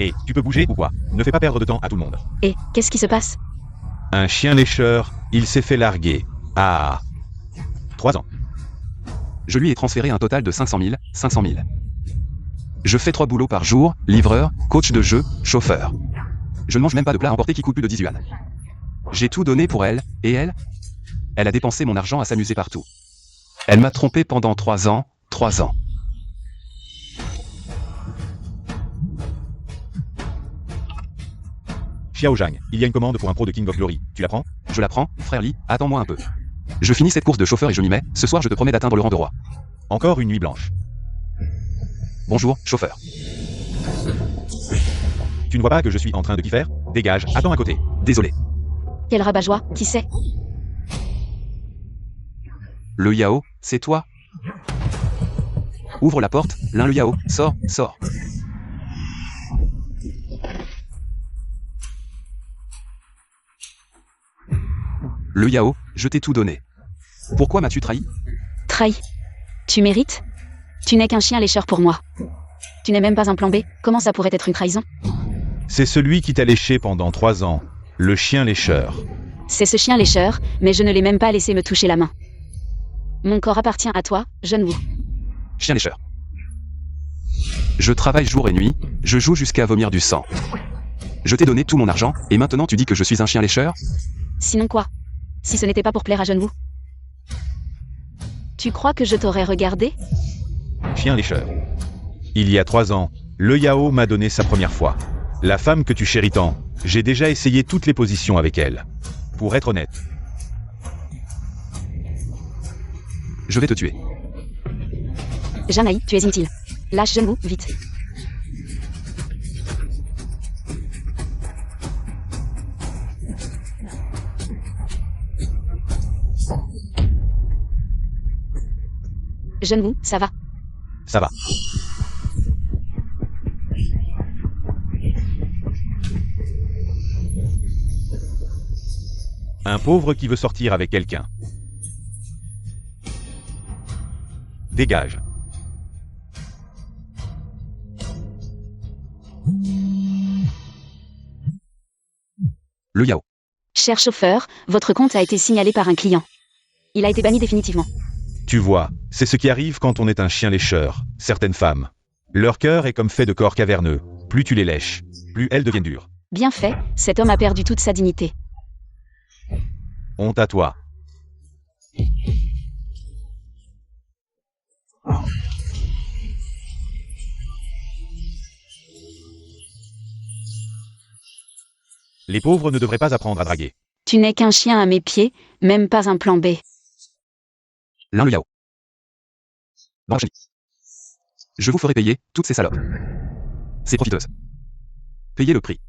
Et tu peux bouger ou quoi? Ne fais pas perdre de temps à tout le monde. Et qu'est-ce qui se passe? Un chien lécheur, il s'est fait larguer. Ah. 3 ans. Je lui ai transféré un total de 500 000. Je fais 3 boulots par jour, livreur, coach de jeu, chauffeur. Je ne mange même pas de plat emporté qui coûte plus de 10 yuan. J'ai tout donné pour elle, et elle? Elle a dépensé mon argent à s'amuser partout. Elle m'a trompé pendant 3 ans, 3 ans. Xiao Zhang, il y a une commande pour un pro de King of Glory. Tu la prends? Je la prends, frère Lee, attends-moi un peu. Je finis cette course de chauffeur et je m'y mets, ce soir je te promets d'atteindre le rang de roi. Encore une nuit blanche. Bonjour, chauffeur. Tu ne vois pas que je suis en train de t'y faire? Dégage, attends à côté. Désolé. Quel rabat-joie, qui c'est? Le Yao, c'est toi? Ouvre la porte, l'un le Yao, sors, sors. Le Yao, je t'ai tout donné. Pourquoi m'as-tu trahi? Trahi. Tu mérites? Tu n'es qu'un chien lécheur pour moi. Tu n'es même pas un plan B, comment ça pourrait être une trahison? C'est celui qui t'a léché pendant 3 ans. Le chien lécheur. C'est ce chien lécheur, mais je ne l'ai même pas laissé me toucher la main. Mon corps appartient à toi, jeune Wu. Chien lécheur. Je travaille jour et nuit, je joue jusqu'à vomir du sang. Je t'ai donné tout mon argent, et maintenant tu dis que je suis un chien lécheur? Sinon quoi? Si ce n'était pas pour plaire à jeune Wu. Tu crois que je t'aurais regardé? Chien lécheur. Il y a 3 ans, le Yao m'a donné sa première fois. La femme que tu chéris tant, j'ai déjà essayé toutes les positions avec elle. Pour être honnête. Je vais te tuer. Janaï, tu es inutile. Lâche jeune Wu, vite. Jeune Wu, ça va? Ça va. Un pauvre qui veut sortir avec quelqu'un. Dégage. Le Yao. Cher chauffeur, votre compte a été signalé par un client. Il a été banni définitivement. Tu vois, c'est ce qui arrive quand on est un chien lécheur. Certaines femmes. Leur cœur est comme fait de corps caverneux. Plus tu les lèches, plus elles deviennent dures. Bien fait, cet homme a perdu toute sa dignité. Honte à toi. Les pauvres ne devraient pas apprendre à draguer. Tu n'es qu'un chien à mes pieds, même pas un plan B. L'un le Yao. Branche. Je vous ferai payer, toutes ces salopes. Ces profiteuses. Payez le prix.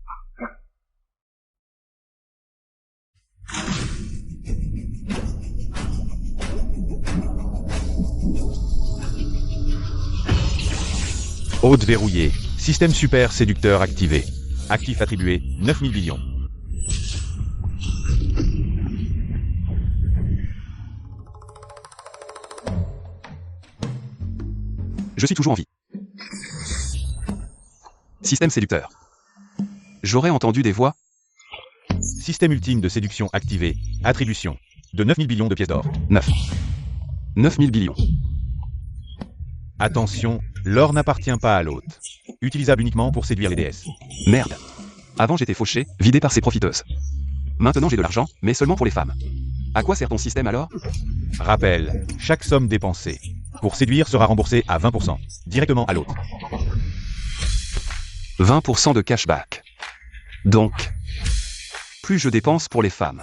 Hôte verrouillé. Système super séducteur activé. Actif attribué, 9000 billions. Je suis toujours en vie. Système séducteur. J'aurais entendu des voix. Système ultime de séduction activé. Attribution. De 9000 billions de pièces d'or. 9000 billions. Attention, l'or n'appartient pas à l'hôte. Utilisable uniquement pour séduire les déesses. Merde. Avant j'étais fauché, vidé par ces profiteuses. Maintenant j'ai de l'argent, mais seulement pour les femmes. À quoi sert ton système alors? Rappel, chaque somme dépensée pour séduire sera remboursée à 20%, directement à l'hôte. 20% de cashback. Donc, plus je dépense pour les femmes,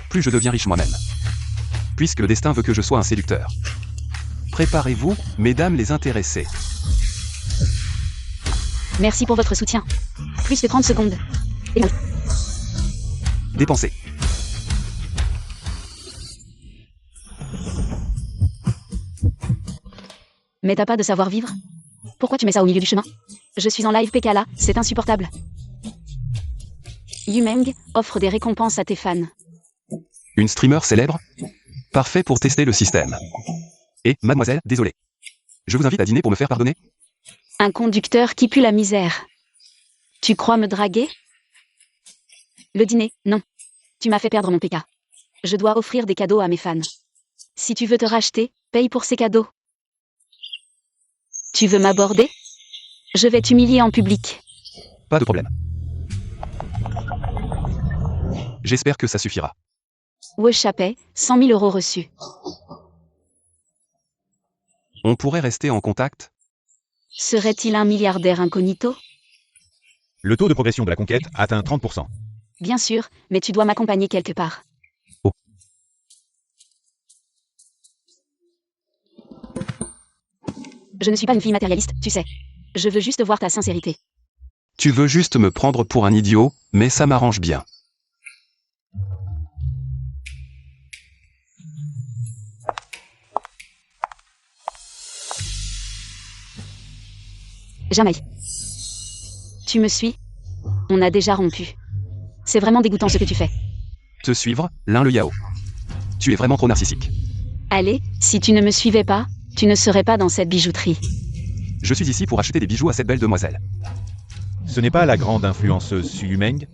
plus je deviens riche moi-même. Puisque le destin veut que je sois un séducteur. Préparez-vous, mesdames les intéressées. Merci pour votre soutien. Plus de 30 secondes. Et Dépensez. Mais t'as pas de savoir-vivre? Pourquoi tu mets ça au milieu du chemin? Je suis en live PK là, c'est insupportable. Yumeng offre des récompenses à tes fans. Une streamer célèbre? Parfait pour tester le système. Et, mademoiselle, désolé. Je vous invite à dîner pour me faire pardonner? Un conducteur qui pue la misère. Tu crois me draguer? Le dîner, non. Tu m'as fait perdre mon PK. Je dois offrir des cadeaux à mes fans. Si tu veux te racheter, paye pour ces cadeaux. Tu veux m'aborder? Je vais t'humilier en public. Pas de problème. J'espère que ça suffira. Wesh Chappet, 100 000 euros reçus. On pourrait rester en contact? Serait-il un milliardaire incognito? Le taux de progression de la conquête atteint 30%. Bien sûr, mais tu dois m'accompagner quelque part. Oh. Je ne suis pas une fille matérialiste, tu sais. Je veux juste voir ta sincérité. Tu veux juste me prendre pour un idiot, mais ça m'arrange bien. Jamais. Tu me suis? On a déjà rompu. C'est vraiment dégoûtant ce que tu fais. Te suivre, l'un le Yao. Tu es vraiment trop narcissique. Allez, si tu ne me suivais pas, tu ne serais pas dans cette bijouterie. Je suis ici pour acheter des bijoux à cette belle demoiselle. Ce n'est pas la grande influenceuse Su Yumeng?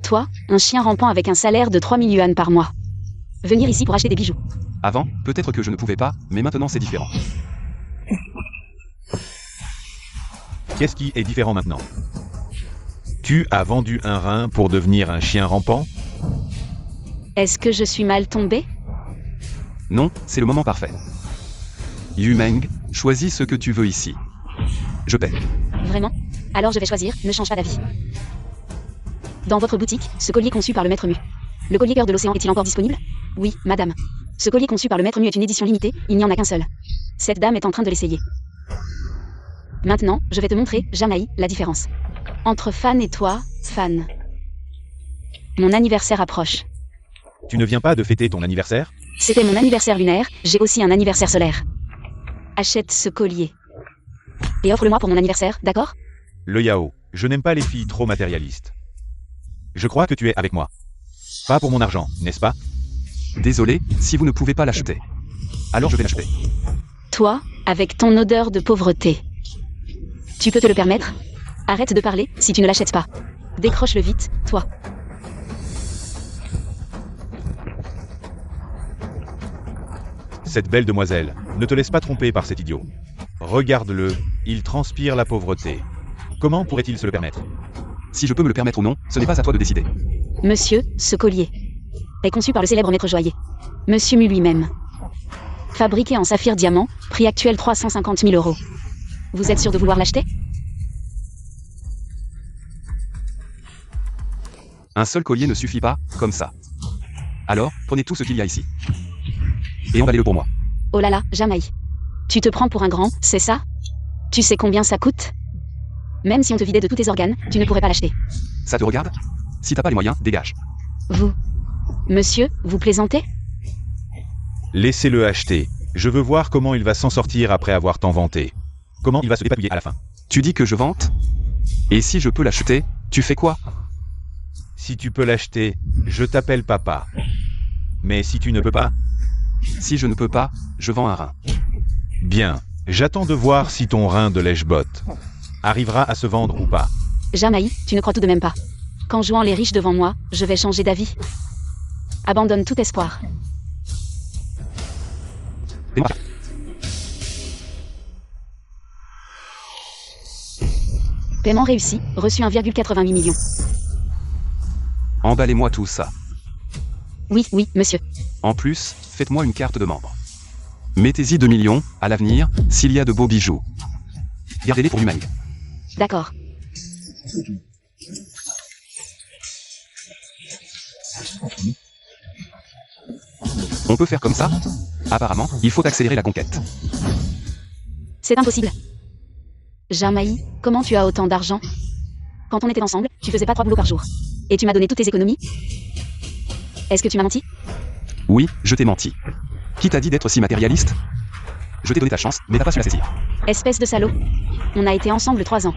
Toi, un chien rampant avec un salaire de 3 000 yuan par mois. Venir ici pour acheter des bijoux. Avant, peut-être que je ne pouvais pas, mais maintenant c'est différent. Qu'est-ce qui est différent maintenant? Tu as vendu un rein pour devenir un chien rampant? Est-ce que je suis mal tombée? Non, c'est le moment parfait. Yumeng, choisis ce que tu veux ici. Je paie. Vraiment? Alors je vais choisir, ne change pas d'avis. Dans votre boutique, ce collier conçu par le maître Mu. Le collier cœur de l'océan est-il encore disponible? Oui, madame. Ce collier conçu par le maître Mu est une édition limitée, il n'y en a qu'un seul. Cette dame est en train de l'essayer. Maintenant, je vais te montrer, Jamaï, la différence. Entre fan et toi, fan. Mon anniversaire approche. Tu ne viens pas de fêter ton anniversaire? C'était mon anniversaire lunaire, j'ai aussi un anniversaire solaire. Achète ce collier. Et offre-le-moi pour mon anniversaire, d'accord? Le Yao, je n'aime pas les filles trop matérialistes. Je crois que tu es avec moi. Pas pour mon argent, n'est-ce pas? Désolé, si vous ne pouvez pas l'acheter. Alors je vais l'acheter. Toi, avec ton odeur de pauvreté. Tu peux te le permettre? Arrête de parler, si tu ne l'achètes pas. Décroche-le vite, toi. Cette belle demoiselle, ne te laisse pas tromper par cet idiot. Regarde-le, il transpire la pauvreté. Comment pourrait-il se le permettre? Si je peux me le permettre ou non, ce n'est pas à toi de décider. Monsieur, ce collier est conçu par le célèbre maître joaillier. Monsieur Mu lui-même. Fabriqué en saphir diamant, prix actuel 350 000 euros. Vous êtes sûr de vouloir l'acheter? Un seul collier ne suffit pas, comme ça. Alors, prenez tout ce qu'il y a ici. Et emballez-le pour moi. Oh là là, Jamaï. Tu te prends pour un grand, c'est ça? Tu sais combien ça coûte? Même si on te vidait de tous tes organes, tu ne pourrais pas l'acheter. Ça te regarde? Si t'as pas les moyens, dégage. Vous. Monsieur, vous plaisantez? Laissez-le acheter. Je veux voir comment il va s'en sortir après avoir tant vanté. Comment il va se dépatouiller à la fin. Tu dis que je vante? Et si je peux l'acheter, tu fais quoi? Si tu peux l'acheter, je t'appelle papa. Mais si tu ne peux pas? Si je ne peux pas, je vends un rein. Bien, j'attends de voir si ton rein de lèche-botte arrivera à se vendre ou pas. Jamaï, tu ne crois tout de même pas. Qu'en jouant les riches devant moi, je vais changer d'avis. Abandonne tout espoir. Fais-moi. Paiement réussi, reçu 1,88 million. Emballez-moi tout ça. Oui, oui, monsieur. En plus, faites-moi une carte de membre. Mettez-y 2 millions, à l'avenir, s'il y a de beaux bijoux. Gardez-les pour Yumeng. D'accord. On peut faire comme ça? Apparemment, il faut accélérer la conquête. C'est impossible. Jamaï, comment tu as autant d'argent? Quand on était ensemble, tu faisais pas 3 boulots par jour. Et tu m'as donné toutes tes économies? Est-ce que tu m'as menti? Oui, je t'ai menti. Qui t'a dit d'être si matérialiste? Je t'ai donné ta chance, mais t'as pas su la saisir. Espèce de salaud. On a été ensemble 3 ans.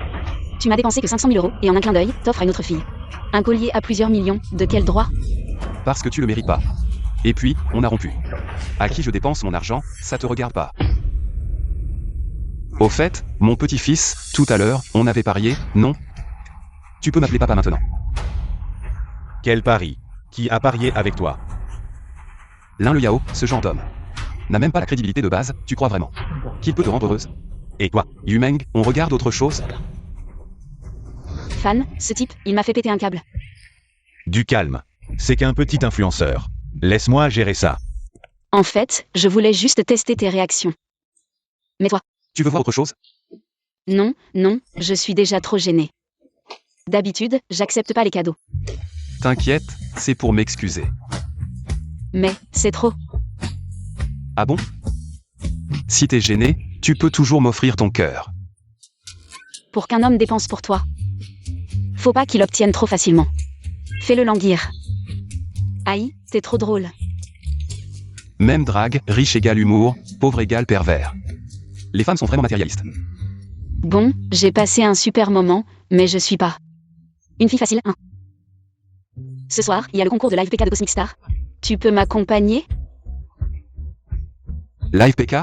Tu m'as dépensé que 500 000 euros, et en un clin d'œil, t'offres à une autre fille. Un collier à plusieurs millions, de quel droit? Parce que tu le mérites pas. Et puis, on a rompu. À qui je dépense mon argent, ça te regarde pas. Au fait, mon petit-fils, tout à l'heure, on avait parié, non? Tu peux m'appeler papa maintenant. Quel pari? Qui a parié avec toi? L'un le Yao, ce genre d'homme. N'a même pas la crédibilité de base, tu crois vraiment qu'il peut te rendre heureuse? Et toi? Yumeng, on regarde autre chose? Fan, ce type, il m'a fait péter un câble. Du calme. C'est qu'un petit influenceur. Laisse-moi gérer ça. En fait, je voulais juste tester tes réactions. Mais toi? Tu veux voir autre chose? Non, non, je suis déjà trop gênée. D'habitude, j'accepte pas les cadeaux. T'inquiète, c'est pour m'excuser. Mais, c'est trop. Ah bon? Si t'es gêné, tu peux toujours m'offrir ton cœur. Pour qu'un homme dépense pour toi. Faut pas qu'il obtienne trop facilement. Fais-le languir. Aïe, t'es trop drôle. Même drague, riche égale humour, pauvre égale pervers. Les femmes sont vraiment matérialistes. Bon, j'ai passé un super moment, mais je suis pas une fille facile, hein. Ce soir, il y a le concours de Live PK de Cosmic Star. Tu peux m'accompagner? Live PK?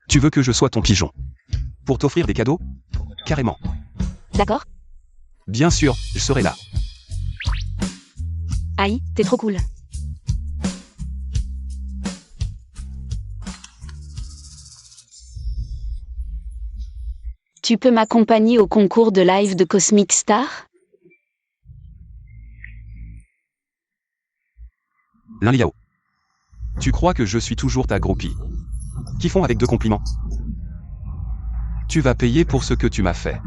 Tu veux que je sois ton pigeon? Pour t'offrir des cadeaux? Carrément. D'accord? Bien sûr, je serai là. Aïe, t'es trop cool. Tu peux m'accompagner au concours de live de Cosmic Star? L'un Liao. Tu crois que je suis toujours ta groupie? Qui font avec 2 compliments? Tu vas payer pour ce que tu m'as fait.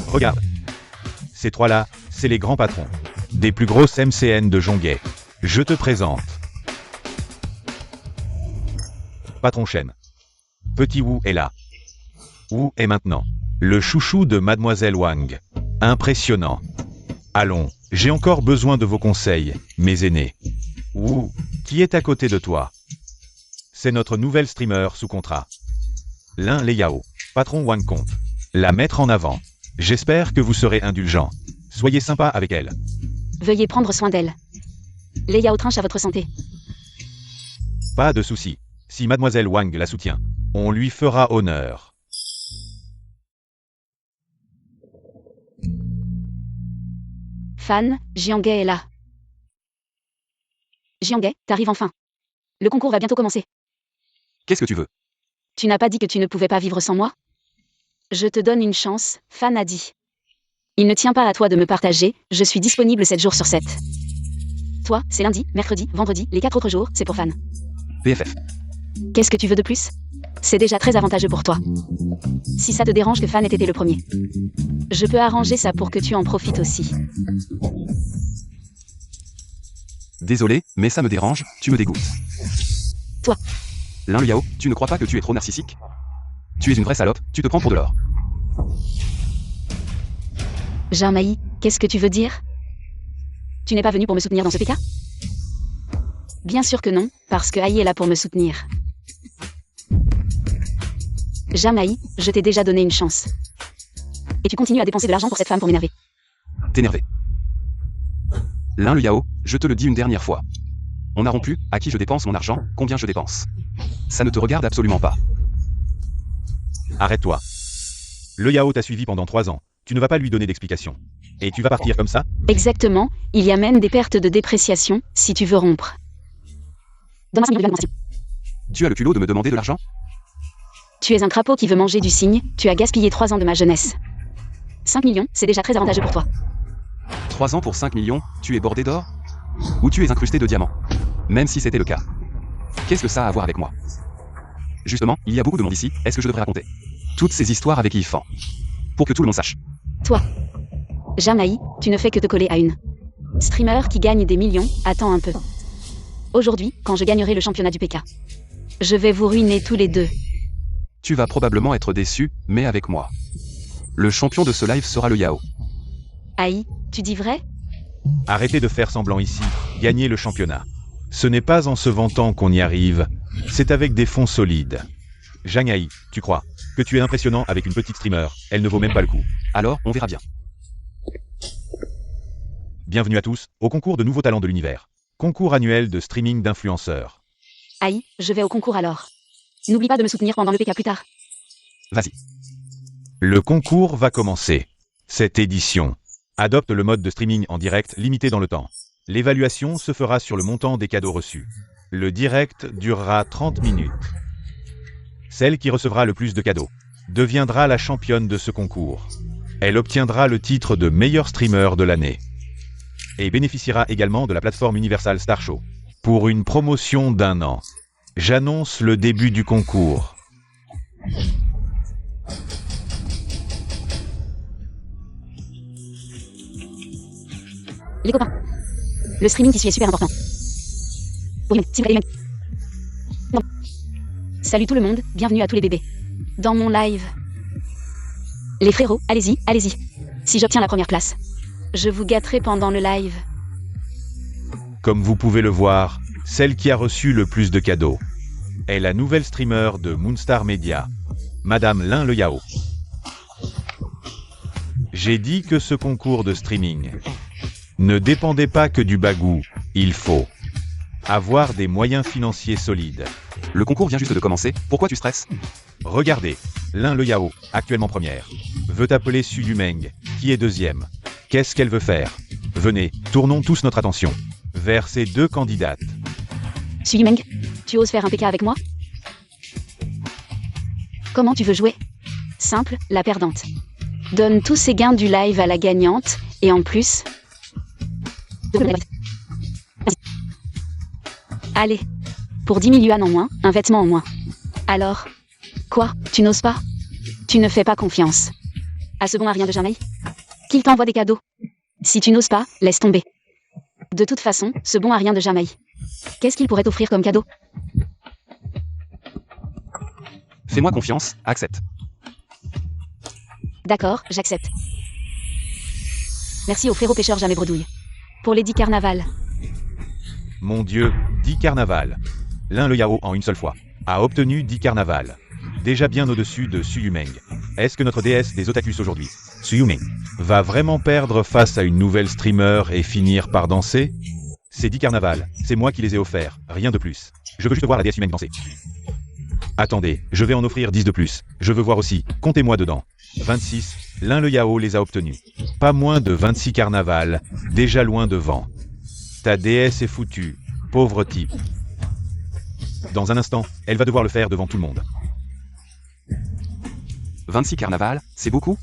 Regarde. Ces trois-là, c'est les grands patrons. Des plus grosses MCN de Jonguet. Je te présente. Patron Shen. Petit Wu est là. Wu est maintenant le chouchou de Mademoiselle Wang. Impressionnant. Allons, j'ai encore besoin de vos conseils, mes aînés. Wu, qui est à côté de toi? C'est notre nouvelle streamer sous contrat. L'un les Yao, patron Wang compte la mettre en avant. J'espère que vous serez indulgents. Soyez sympa avec elle. Veuillez prendre soin d'elle. Les Yao trinche à votre santé. Pas de souci. Si Mademoiselle Wang la soutient, on lui fera honneur. Fan, Jianghe est là. Jianghe, t'arrives enfin. Le concours va bientôt commencer. Qu'est-ce que tu veux? Tu n'as pas dit que tu ne pouvais pas vivre sans moi? Je te donne une chance, Fan a dit. Il ne tient pas à toi de me partager, je suis disponible 7 jours sur 7. Toi, c'est lundi, mercredi, vendredi, les 4 autres jours, c'est pour Fan. PFF. Qu'est-ce que tu veux de plus? C'est déjà très avantageux pour toi. Si ça te dérange que Fan ait été le premier. Je peux arranger ça pour que tu en profites aussi. Désolé, mais ça me dérange, tu me dégoûtes. Toi. L'un Liao, tu ne crois pas que tu es trop narcissique? Tu es une vraie salope, tu te prends pour de l'or. Jarmaï, qu'est-ce que tu veux dire? Tu n'es pas venu pour me soutenir dans ce PK? Bien sûr que non, parce que Aïe est là pour me soutenir. Jarmaï, je t'ai déjà donné une chance. Et tu continues à dépenser de l'argent pour cette femme pour m'énerver. T'énerver. L'un le Yao, je te le dis une dernière fois. On a rompu, à qui je dépense mon argent, combien je dépense. Ça ne te regarde absolument pas. Arrête-toi. Le Yao t'a suivi pendant 3 ans. Tu ne vas pas lui donner d'explication. Et tu vas partir comme ça? Exactement, il y a même des pertes de dépréciation, si tu veux rompre. Donne-moi 5 millions de compensation. Tu as le culot de me demander de l'argent? Tu es un crapaud qui veut manger du cygne, tu as gaspillé 3 ans de ma jeunesse. 5 millions, c'est déjà très avantageux pour toi. 3 ans pour 5 millions, tu es bordé d'or? Ou tu es incrusté de diamants? Même si c'était le cas. Qu'est-ce que ça a à voir avec moi? Justement, il y a beaucoup de monde ici, est-ce que je devrais raconter toutes ces histoires avec Yifan? Pour que tout le monde sache. Toi. Jarmaï, tu ne fais que te coller à une streamer qui gagne des millions, attends un peu. Aujourd'hui, quand je gagnerai le championnat du PK, je vais vous ruiner tous les deux. Tu vas probablement être déçu, mais avec moi. Le champion de ce live sera le Yao. Aïe, tu dis vrai? Arrêtez de faire semblant ici, gagnez le championnat. Ce n'est pas en se vantant qu'on y arrive, c'est avec des fonds solides. Jangaï, tu crois que tu es impressionnant avec une petite streamer, elle ne vaut même pas le coup. Alors, on verra bien. Bienvenue à tous, au concours de nouveaux talents de l'univers. Concours annuel de streaming d'influenceurs. Aïe, je vais au concours alors. N'oublie pas de me soutenir pendant le PK plus tard. Vas-y. Le concours va commencer. Cette édition adopte le mode de streaming en direct limité dans le temps. L'évaluation se fera sur le montant des cadeaux reçus. Le direct durera 30 minutes. Celle qui recevra le plus de cadeaux deviendra la championne de ce concours. Elle obtiendra le titre de meilleur streamer de l'année et bénéficiera également de la plateforme Universal Star Show. Pour une promotion d'1 an, j'annonce le début du concours. Les copains. Le streaming qui suit est super important. Oui, s'il vous plaît, non. Salut tout le monde, bienvenue à tous les bébés. Dans mon live. Les frérots, allez-y, allez-y. Si j'obtiens la première place, je vous gâterai pendant le live. Comme vous pouvez le voir, celle qui a reçu le plus de cadeaux est la nouvelle streamer de Moonstar Media, Madame Lin Le Yao. J'ai dit que ce concours de streaming ne dépendait pas que du bagou, il faut avoir des moyens financiers solides. Le concours vient juste de commencer, pourquoi tu stresses? Regardez, Lin Le Yao, actuellement première, veut appeler Su Yumeng, qui est deuxième. Qu'est-ce qu'elle veut faire? Venez, tournons tous notre attention vers ces deux candidates. Su Yumeng, tu oses faire un PK avec moi? Comment tu veux jouer? Simple, la perdante. Donne tous ses gains du live à la gagnante, et en plus... Allez, pour 10 000 yuan en moins, un vêtement en moins. Alors, quoi, tu n'oses pas? Tu ne fais pas confiance à ce bon à rien de Jamaï? Qu'il t'envoie des cadeaux. Si tu n'oses pas, laisse tomber. De toute façon, ce bon à rien de Jamaï, qu'est-ce qu'il pourrait t'offrir comme cadeau? Fais-moi confiance, accepte. D'accord, j'accepte. Merci au frérot pêcheur Jamais Bredouille. Pour les 10 carnavals. Mon Dieu, 10 carnavals. Lin Le Yao en une seule fois a obtenu 10 carnavals. Déjà bien au-dessus de Su Yumeng. Est-ce que notre déesse des otakus aujourd'hui, Su Yumeng, va vraiment perdre face à une nouvelle streamer et finir par danser? Ces 10 carnavals, c'est moi qui les ai offerts, rien de plus. Je veux juste voir la déesse Yumeng danser. Attendez, je vais en offrir 10 de plus. Je veux voir aussi, comptez-moi dedans. 26, Lin Le Yao les a obtenus. Pas moins de 26 carnavals, déjà loin devant. Ta déesse est foutue, pauvre type. Dans un instant, elle va devoir le faire devant tout le monde. 26 carnavals, c'est beaucoup?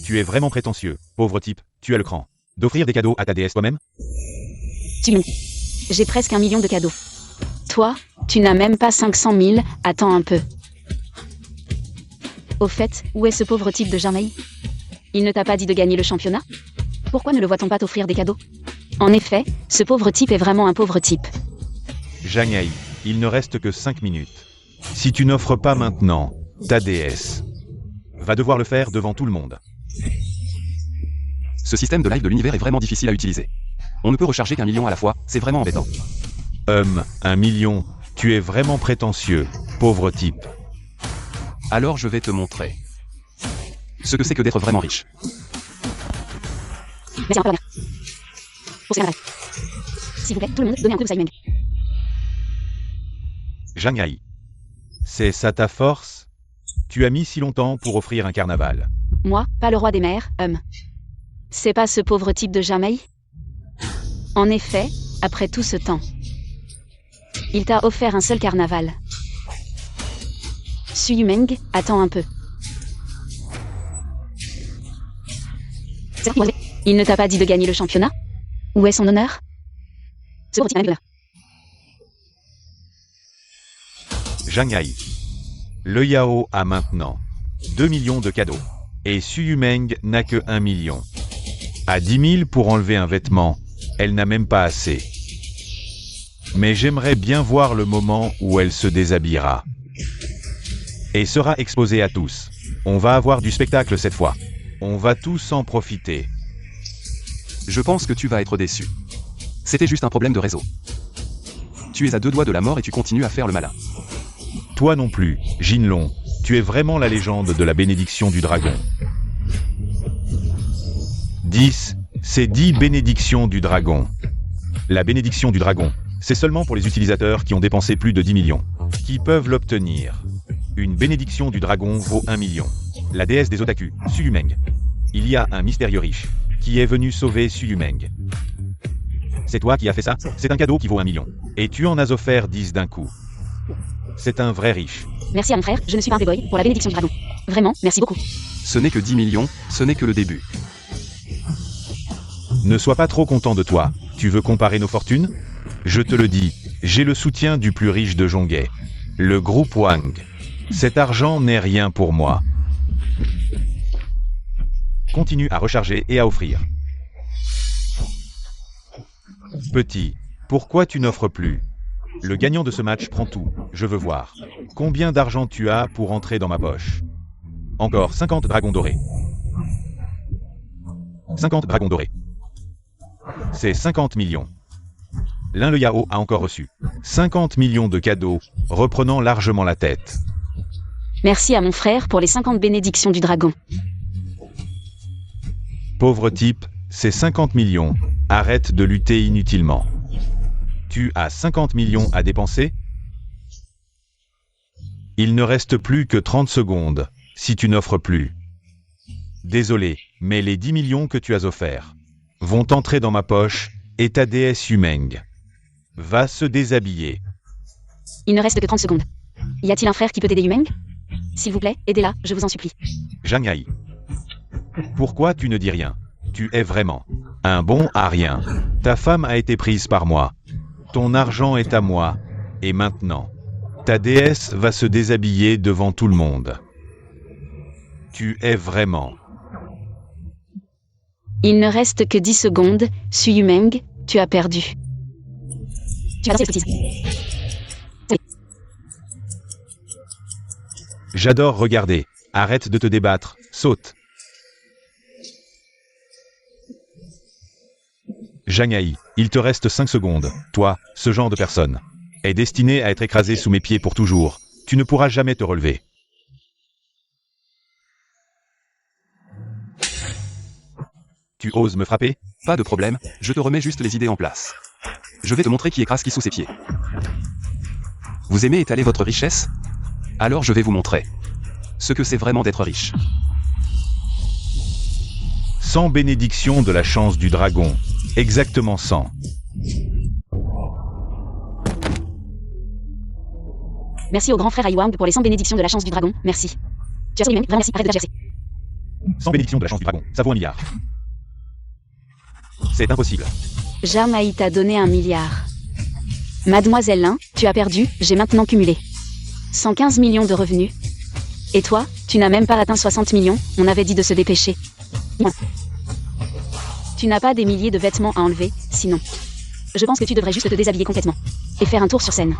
Tu es vraiment prétentieux, pauvre type, tu as le cran. D'offrir des cadeaux à ta déesse toi-même? J'ai presque 1 million de cadeaux. Toi, tu n'as même pas 500 000, attends un peu. Au fait, où est ce pauvre type de Jamaï? Il ne t'a pas dit de gagner le championnat? Pourquoi ne le voit-on pas t'offrir des cadeaux? En effet, ce pauvre type est vraiment un pauvre type. Janghaï, il ne reste que 5 minutes. Si tu n'offres pas maintenant, ta déesse va devoir le faire devant tout le monde. Ce système de live de l'univers est vraiment difficile à utiliser. On ne peut recharger qu'1 million à la fois, c'est vraiment embêtant. 1 million, tu es vraiment prétentieux, pauvre type. Alors je vais te montrer ce que c'est que d'être vraiment riche. Merci un peu, pour ce carnaval. S'il vous plaît, tout le monde, donnez un coup de Simon. Janghaï, c'est ça ta force? Tu as mis si longtemps pour offrir un carnaval. Moi, pas le roi des mers, C'est pas ce pauvre type de Jamaï? En effet, après tout ce temps, il t'a offert un seul carnaval. Su Yumeng, attends un peu. Il ne t'a pas dit de gagner le championnat? Où est son honneur? Ce pauvre type a même Janghaï, Le Yao a maintenant 2 millions de cadeaux. Et Su Yumeng n'a que 1 million. À 10 000 pour enlever un vêtement, elle n'a même pas assez. Mais j'aimerais bien voir le moment où elle se déshabillera. Et sera exposée à tous. On va avoir du spectacle cette fois. On va tous en profiter. Je pense que tu vas être déçu. C'était juste un problème de réseau. Tu es à 2 doigts de la mort et tu continues à faire le malin. Toi non plus, Jinlong, tu es vraiment la légende de la bénédiction du dragon. 10, c'est 10 bénédictions du dragon. La bénédiction du dragon, c'est seulement pour les utilisateurs qui ont dépensé plus de 10 millions, qui peuvent l'obtenir. Une bénédiction du dragon vaut 1 million. La déesse des otaku, Sulumeng. Il y a un mystérieux riche qui est venu sauver Sulumeng. C'est toi qui as fait ça? C'est un cadeau qui vaut 1 million. Et tu en as offert 10 d'un coup. C'est un vrai riche. Merci à mon frère, je ne suis pas un playboy, pour la bénédiction du dragon. Vraiment, merci beaucoup. Ce n'est que 10 millions, ce n'est que le début. Ne sois pas trop content de toi. Tu veux comparer nos fortunes? Je te le dis, j'ai le soutien du plus riche de Zhonghe. Le groupe Wang. Cet argent n'est rien pour moi. Continue à recharger et à offrir. Petit, pourquoi tu n'offres plus? Le gagnant de ce match prend tout, je veux voir. Combien d'argent tu as pour entrer dans ma poche? Encore 50 dragons dorés. 50 dragons dorés. C'est 50 millions. L'un le Yao a encore reçu 50 millions de cadeaux, reprenant largement la tête. Merci à mon frère pour les 50 bénédictions du dragon. Pauvre type, c'est 50 millions. Arrête de lutter inutilement. Tu as 50 millions à dépenser? Il ne reste plus que 30 secondes, si tu n'offres plus. Désolé, mais les 10 millions que tu as offerts vont entrer dans ma poche, et ta déesse Humeng va se déshabiller. Il ne reste que 30 secondes. Y a-t-il un frère qui peut aider Humeng? S'il vous plaît, aidez-la, je vous en supplie. Zhang Hai. Pourquoi tu ne dis rien? Tu es vraiment un bon à rien. Ta femme a été prise par moi. Ton argent est à moi. Et maintenant, ta déesse va se déshabiller devant tout le monde. Tu es vraiment... Il ne reste que 10 secondes. Su Humeng, tu as perdu. Tu as dansé les bêtises. J'adore regarder. Arrête de te débattre. Saute. Zhang Hai, il te reste 5 secondes. Toi, ce genre de personne, est destiné à être écrasé sous mes pieds pour toujours. Tu ne pourras jamais te relever. Tu oses me frapper? Pas de problème, je te remets juste les idées en place. Je vais te montrer qui écrase qui sous ses pieds. Vous aimez étaler votre richesse? Alors je vais vous montrer ce que c'est vraiment d'être riche. Sans bénédiction de la chance du dragon. Exactement 100. Merci au grand frère Aiwang pour les 100 bénédictions de la chance du dragon, merci. Tu as Humeng, vraiment merci, arrête de la gercer. Sans bénédiction de la chance du dragon, ça vaut 1 milliard. C'est impossible. Zhang Hai t'a donné 1 milliard. Mademoiselle Lin, tu as perdu, j'ai maintenant cumulé 115 millions de revenus. Et toi, tu n'as même pas atteint 60 millions, on avait dit de se dépêcher. Tu n'as pas des milliers de vêtements à enlever, sinon. Je pense que tu devrais juste te déshabiller complètement. Et faire un tour sur scène.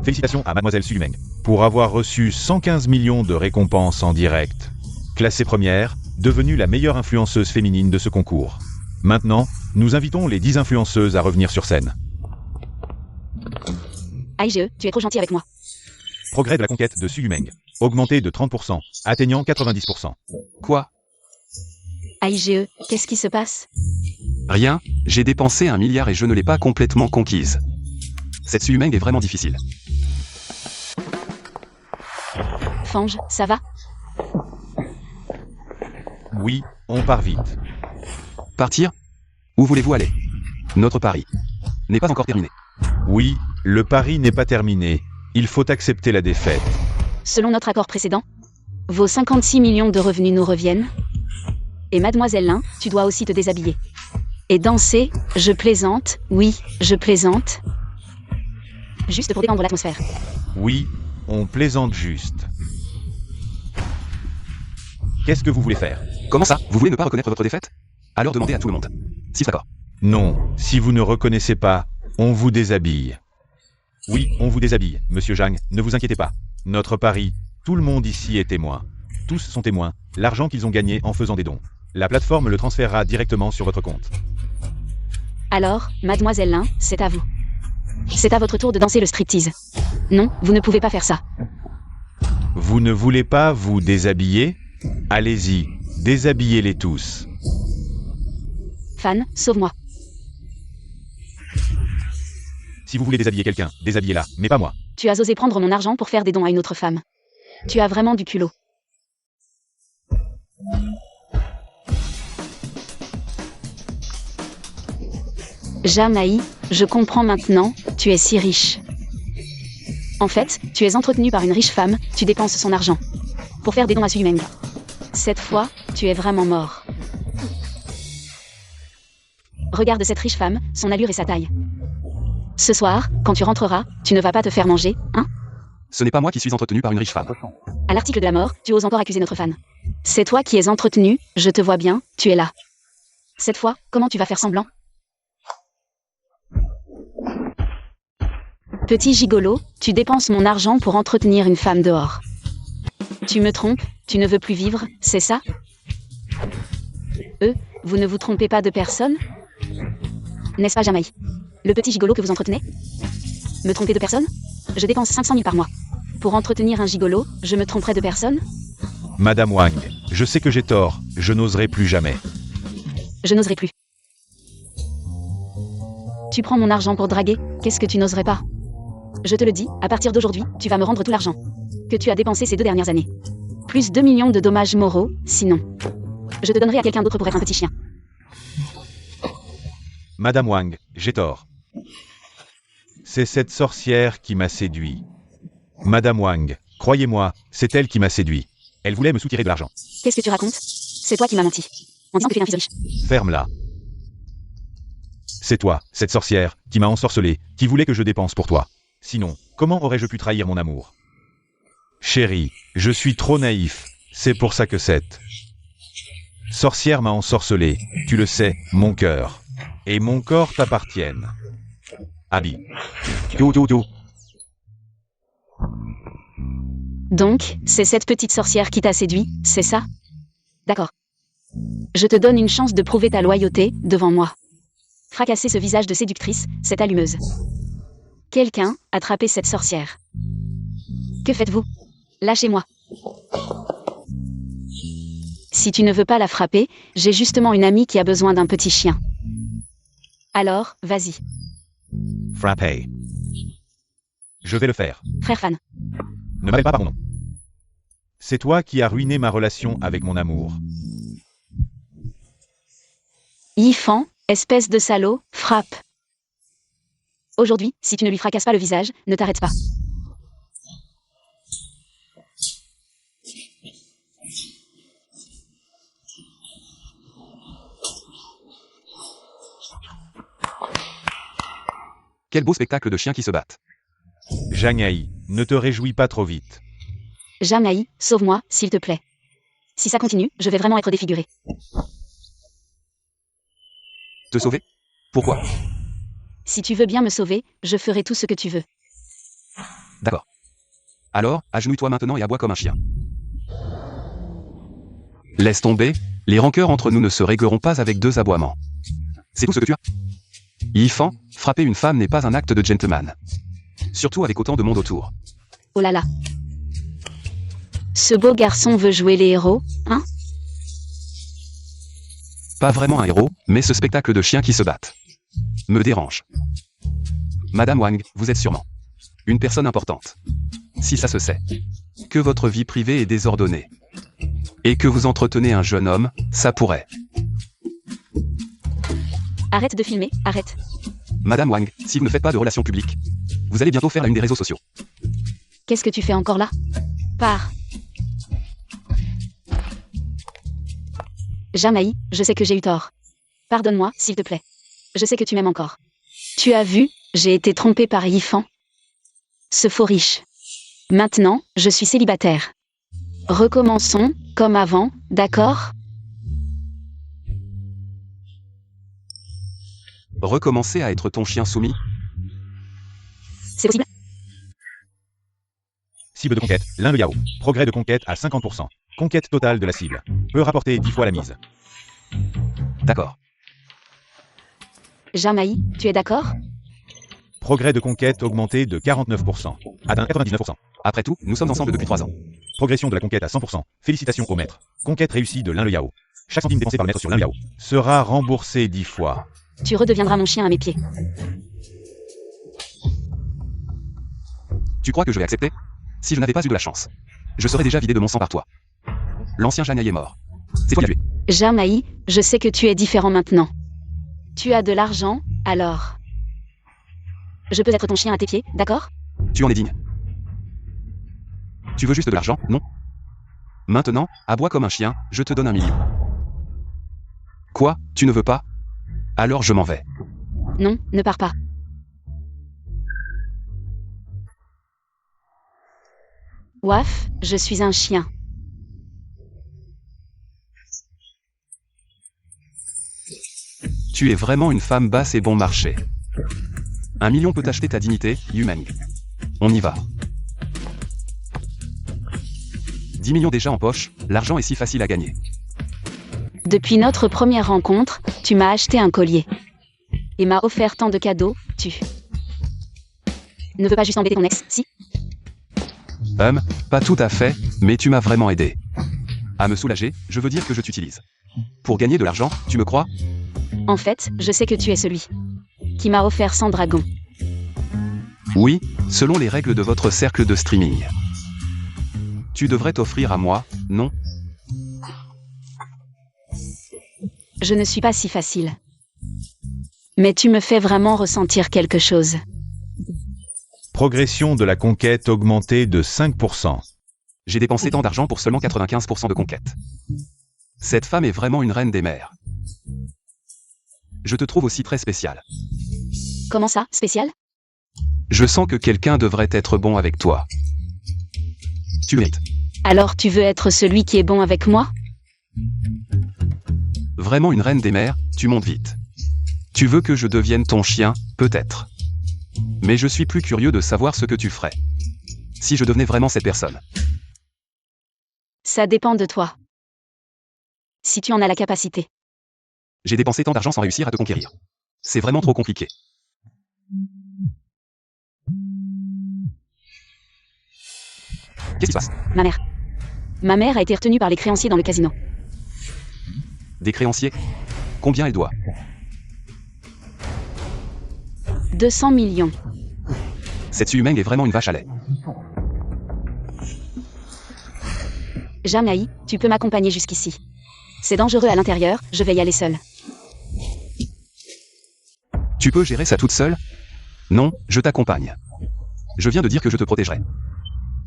Félicitations à Mademoiselle Sulumeng pour avoir reçu 115 millions de récompenses en direct. Classée première, devenue la meilleure influenceuse féminine de ce concours. Maintenant, nous invitons les 10 influenceuses à revenir sur scène. Aige, tu es trop gentil avec moi. Progrès de la conquête de Sulumeng. Augmenté de 30%, atteignant 90%. Quoi? Aige, qu'est-ce qui se passe? Rien, j'ai dépensé 1 milliard et je ne l'ai pas complètement conquise. Cette Humeng est vraiment difficile. Fange, ça va? Oui, on part vite. Partir? Où voulez-vous aller? Notre pari n'est pas encore terminé. Oui, le pari n'est pas terminé. Il faut accepter la défaite. Selon notre accord précédent, vos 56 millions de revenus nous reviennent. Et Mademoiselle Lin, tu dois aussi te déshabiller. Et danser, je plaisante, oui, je plaisante. Juste pour détendre l'atmosphère. Oui, on plaisante juste. Qu'est-ce que vous voulez faire? Comment ça? Vous voulez ne pas reconnaître votre défaite? Alors demandez à tout le monde. Si d'accord. Non, si vous ne reconnaissez pas, on vous déshabille. Oui, on vous déshabille, monsieur Zhang, ne vous inquiétez pas. Notre pari, tout le monde ici est témoin. Tous sont témoins, l'argent qu'ils ont gagné en faisant des dons. La plateforme le transférera directement sur votre compte. Alors, Mademoiselle Lin, c'est à vous. C'est à votre tour de danser le striptease. Non, vous ne pouvez pas faire ça. Vous ne voulez pas vous déshabiller? Allez-y, déshabillez-les tous. Fan, sauve-moi. Si vous voulez déshabiller quelqu'un, déshabillez-la, mais pas moi. Tu as osé prendre mon argent pour faire des dons à une autre femme. Tu as vraiment du culot. Jamaï, je comprends maintenant, tu es si riche. En fait, tu es entretenu par une riche femme, tu dépenses son argent. Pour faire des dons à Suyumeng. Cette fois, tu es vraiment mort. Regarde cette riche femme, son allure et sa taille. Ce soir, quand tu rentreras, tu ne vas pas te faire manger, hein? Ce n'est pas moi qui suis entretenu par une riche femme. À l'article de la mort, tu oses encore accuser notre fan. C'est toi qui es entretenu, je te vois bien, tu es là. Cette fois, comment tu vas faire semblant? Petit gigolo, tu dépenses mon argent pour entretenir une femme dehors. Tu me trompes, tu ne veux plus vivre, c'est ça? Vous ne vous trompez pas de personne? N'est-ce pas Jamaï? Le petit gigolo que vous entretenez? Me tromper de personne? Je dépense 500 000 par mois. Pour entretenir un gigolo, je me tromperai de personne? Madame Wang, je sais que j'ai tort, je n'oserai plus jamais. Je n'oserai plus. Tu prends mon argent pour draguer, qu'est-ce que tu n'oserais pas? Je te le dis, à partir d'aujourd'hui, tu vas me rendre tout l'argent que tu as dépensé ces 2 dernières années. Plus 2 millions de dommages moraux, sinon. Je te donnerai à quelqu'un d'autre pour être un petit chien. Madame Wang, j'ai tort. C'est cette sorcière qui m'a séduit. Madame Wang, croyez-moi, c'est elle qui m'a séduit. Elle voulait me soutirer de l'argent. Qu'est-ce que tu racontes? C'est toi qui m'as menti. En disant que tu es un fils riche. Ferme-la. C'est toi, cette sorcière, qui m'a ensorcelé, qui voulait que je dépense pour toi. Sinon, comment aurais-je pu trahir mon amour? Chérie, je suis trop naïf, c'est pour ça que cette sorcière m'a ensorcelé, tu le sais, mon cœur. Et mon corps t'appartiennent. Abi. Tout. Donc, c'est cette petite sorcière qui t'a séduit, c'est ça? D'accord. Je te donne une chance de prouver ta loyauté, devant moi. Fracassez ce visage de séductrice, cette allumeuse. Quelqu'un, attrapez cette sorcière. Que faites-vous? Lâchez-moi. Si tu ne veux pas la frapper, j'ai justement une amie qui a besoin d'un petit chien. Alors, vas-y. Frappé. Je vais le faire. Frère fan. Ne m'appelle pas par mon nom. C'est toi qui as ruiné ma relation avec mon amour. Yifan, espèce de salaud, frappe. Aujourd'hui, si tu ne lui fracasses pas le visage, ne t'arrête pas. Quel beau spectacle de chiens qui se battent. Janghaï, ne te réjouis pas trop vite. Jamaï, sauve-moi, s'il te plaît. Si ça continue, je vais vraiment être défiguré. Te sauver? Pourquoi? Si tu veux bien me sauver, je ferai tout ce que tu veux. D'accord. Alors, agenouille-toi maintenant et aboie comme un chien. Laisse tomber, les rancœurs entre nous ne se régleront pas avec 2 aboiements. C'est tout ce que tu as? Yifan, frapper une femme n'est pas un acte de gentleman. Surtout avec autant de monde autour. Oh là là. Ce beau garçon veut jouer les héros, hein? Pas vraiment un héros, mais ce spectacle de chiens qui se battent me dérange. Madame Wang, vous êtes sûrement une personne importante. Si ça se sait, que votre vie privée est désordonnée, et que vous entretenez un jeune homme, ça pourrait. Arrête de filmer, arrête. Madame Wang, si vous ne faites pas de relations publiques, vous allez bientôt faire la une des réseaux sociaux. Qu'est-ce que tu fais encore là? Pars. Jamaï, je sais que j'ai eu tort. Pardonne-moi, s'il te plaît. Je sais que tu m'aimes encore. Tu as vu, j'ai été trompée par Yifan. Ce faux riche. Maintenant, je suis célibataire. Recommençons, comme avant, d'accord? Recommencer à être ton chien soumis? C'est possible? Cible de conquête, l'un le Yao. Progrès de conquête à 50%. Conquête totale de la cible. Peut rapporter 10 fois la mise. D'accord. Jamaï, tu es d'accord? Progrès de conquête augmenté de 49%. Atteint 99%. Après tout, nous sommes ensemble depuis 3 ans. Progression de la conquête à 100%. Félicitations au maître. Conquête réussie de l'un le Yao. Chaque centime dépensé par le maître sur l'un le Yao sera remboursé 10 fois. Tu redeviendras mon chien à mes pieds. Tu crois que je vais accepter? Si je n'avais pas eu de la chance, je serais déjà vidé de mon sang par toi. L'ancien Janaï est mort. C'est toi qui l'as tué. Jamaï, je sais que tu es différent maintenant. Tu as de l'argent, alors. Je peux être ton chien à tes pieds, d'accord? Tu en es digne. Tu veux juste de l'argent, non? Maintenant, aboie comme un chien, je te donne 1 million. Quoi, tu ne veux pas? Alors je m'en vais. Non, ne pars pas. Waf, je suis un chien. Tu es vraiment une femme basse et bon marché. 1 million peut acheter ta dignité, Yumeng. On y va. 10 millions déjà en poche, l'argent est si facile à gagner. Depuis notre première rencontre, tu m'as acheté un collier. Et m'as offert tant de cadeaux, tu... Ne veux pas juste embêter ton ex, si? Pas tout à fait, mais tu m'as vraiment aidé. À me soulager, je veux dire que je t'utilise. Pour gagner de l'argent, tu me crois? En fait, je sais que tu es celui qui m'a offert 100 dragons. Oui, selon les règles de votre cercle de streaming. Tu devrais t'offrir à moi, non? Je ne suis pas si facile. Mais tu me fais vraiment ressentir quelque chose. Progression de la conquête augmentée de 5%. J'ai dépensé tant d'argent pour seulement 95% de conquête. Cette femme est vraiment une reine des mers. Je te trouve aussi très spécial. Comment ça, spécial? Je sens que quelqu'un devrait être bon avec toi. Tu mérites. Alors tu veux être celui qui est bon avec moi? Vraiment une reine des mers, tu montes vite. Tu veux que je devienne ton chien, peut-être. Mais je suis plus curieux de savoir ce que tu ferais. Si je devenais vraiment cette personne. Ça dépend de toi. Si tu en as la capacité. J'ai dépensé tant d'argent sans réussir à te conquérir. C'est vraiment trop compliqué. Qu'est-ce qui se passe? Ma mère. Ma mère a été retenue par les créanciers dans le casino. Des créanciers? Combien elle doit? 200 millions. Cette Yumeng est vraiment une vache à lait. Jamaï, tu peux m'accompagner jusqu'ici. C'est dangereux à l'intérieur, je vais y aller seule. Tu peux gérer ça toute seule? Non, je t'accompagne. Je viens de dire que je te protégerai.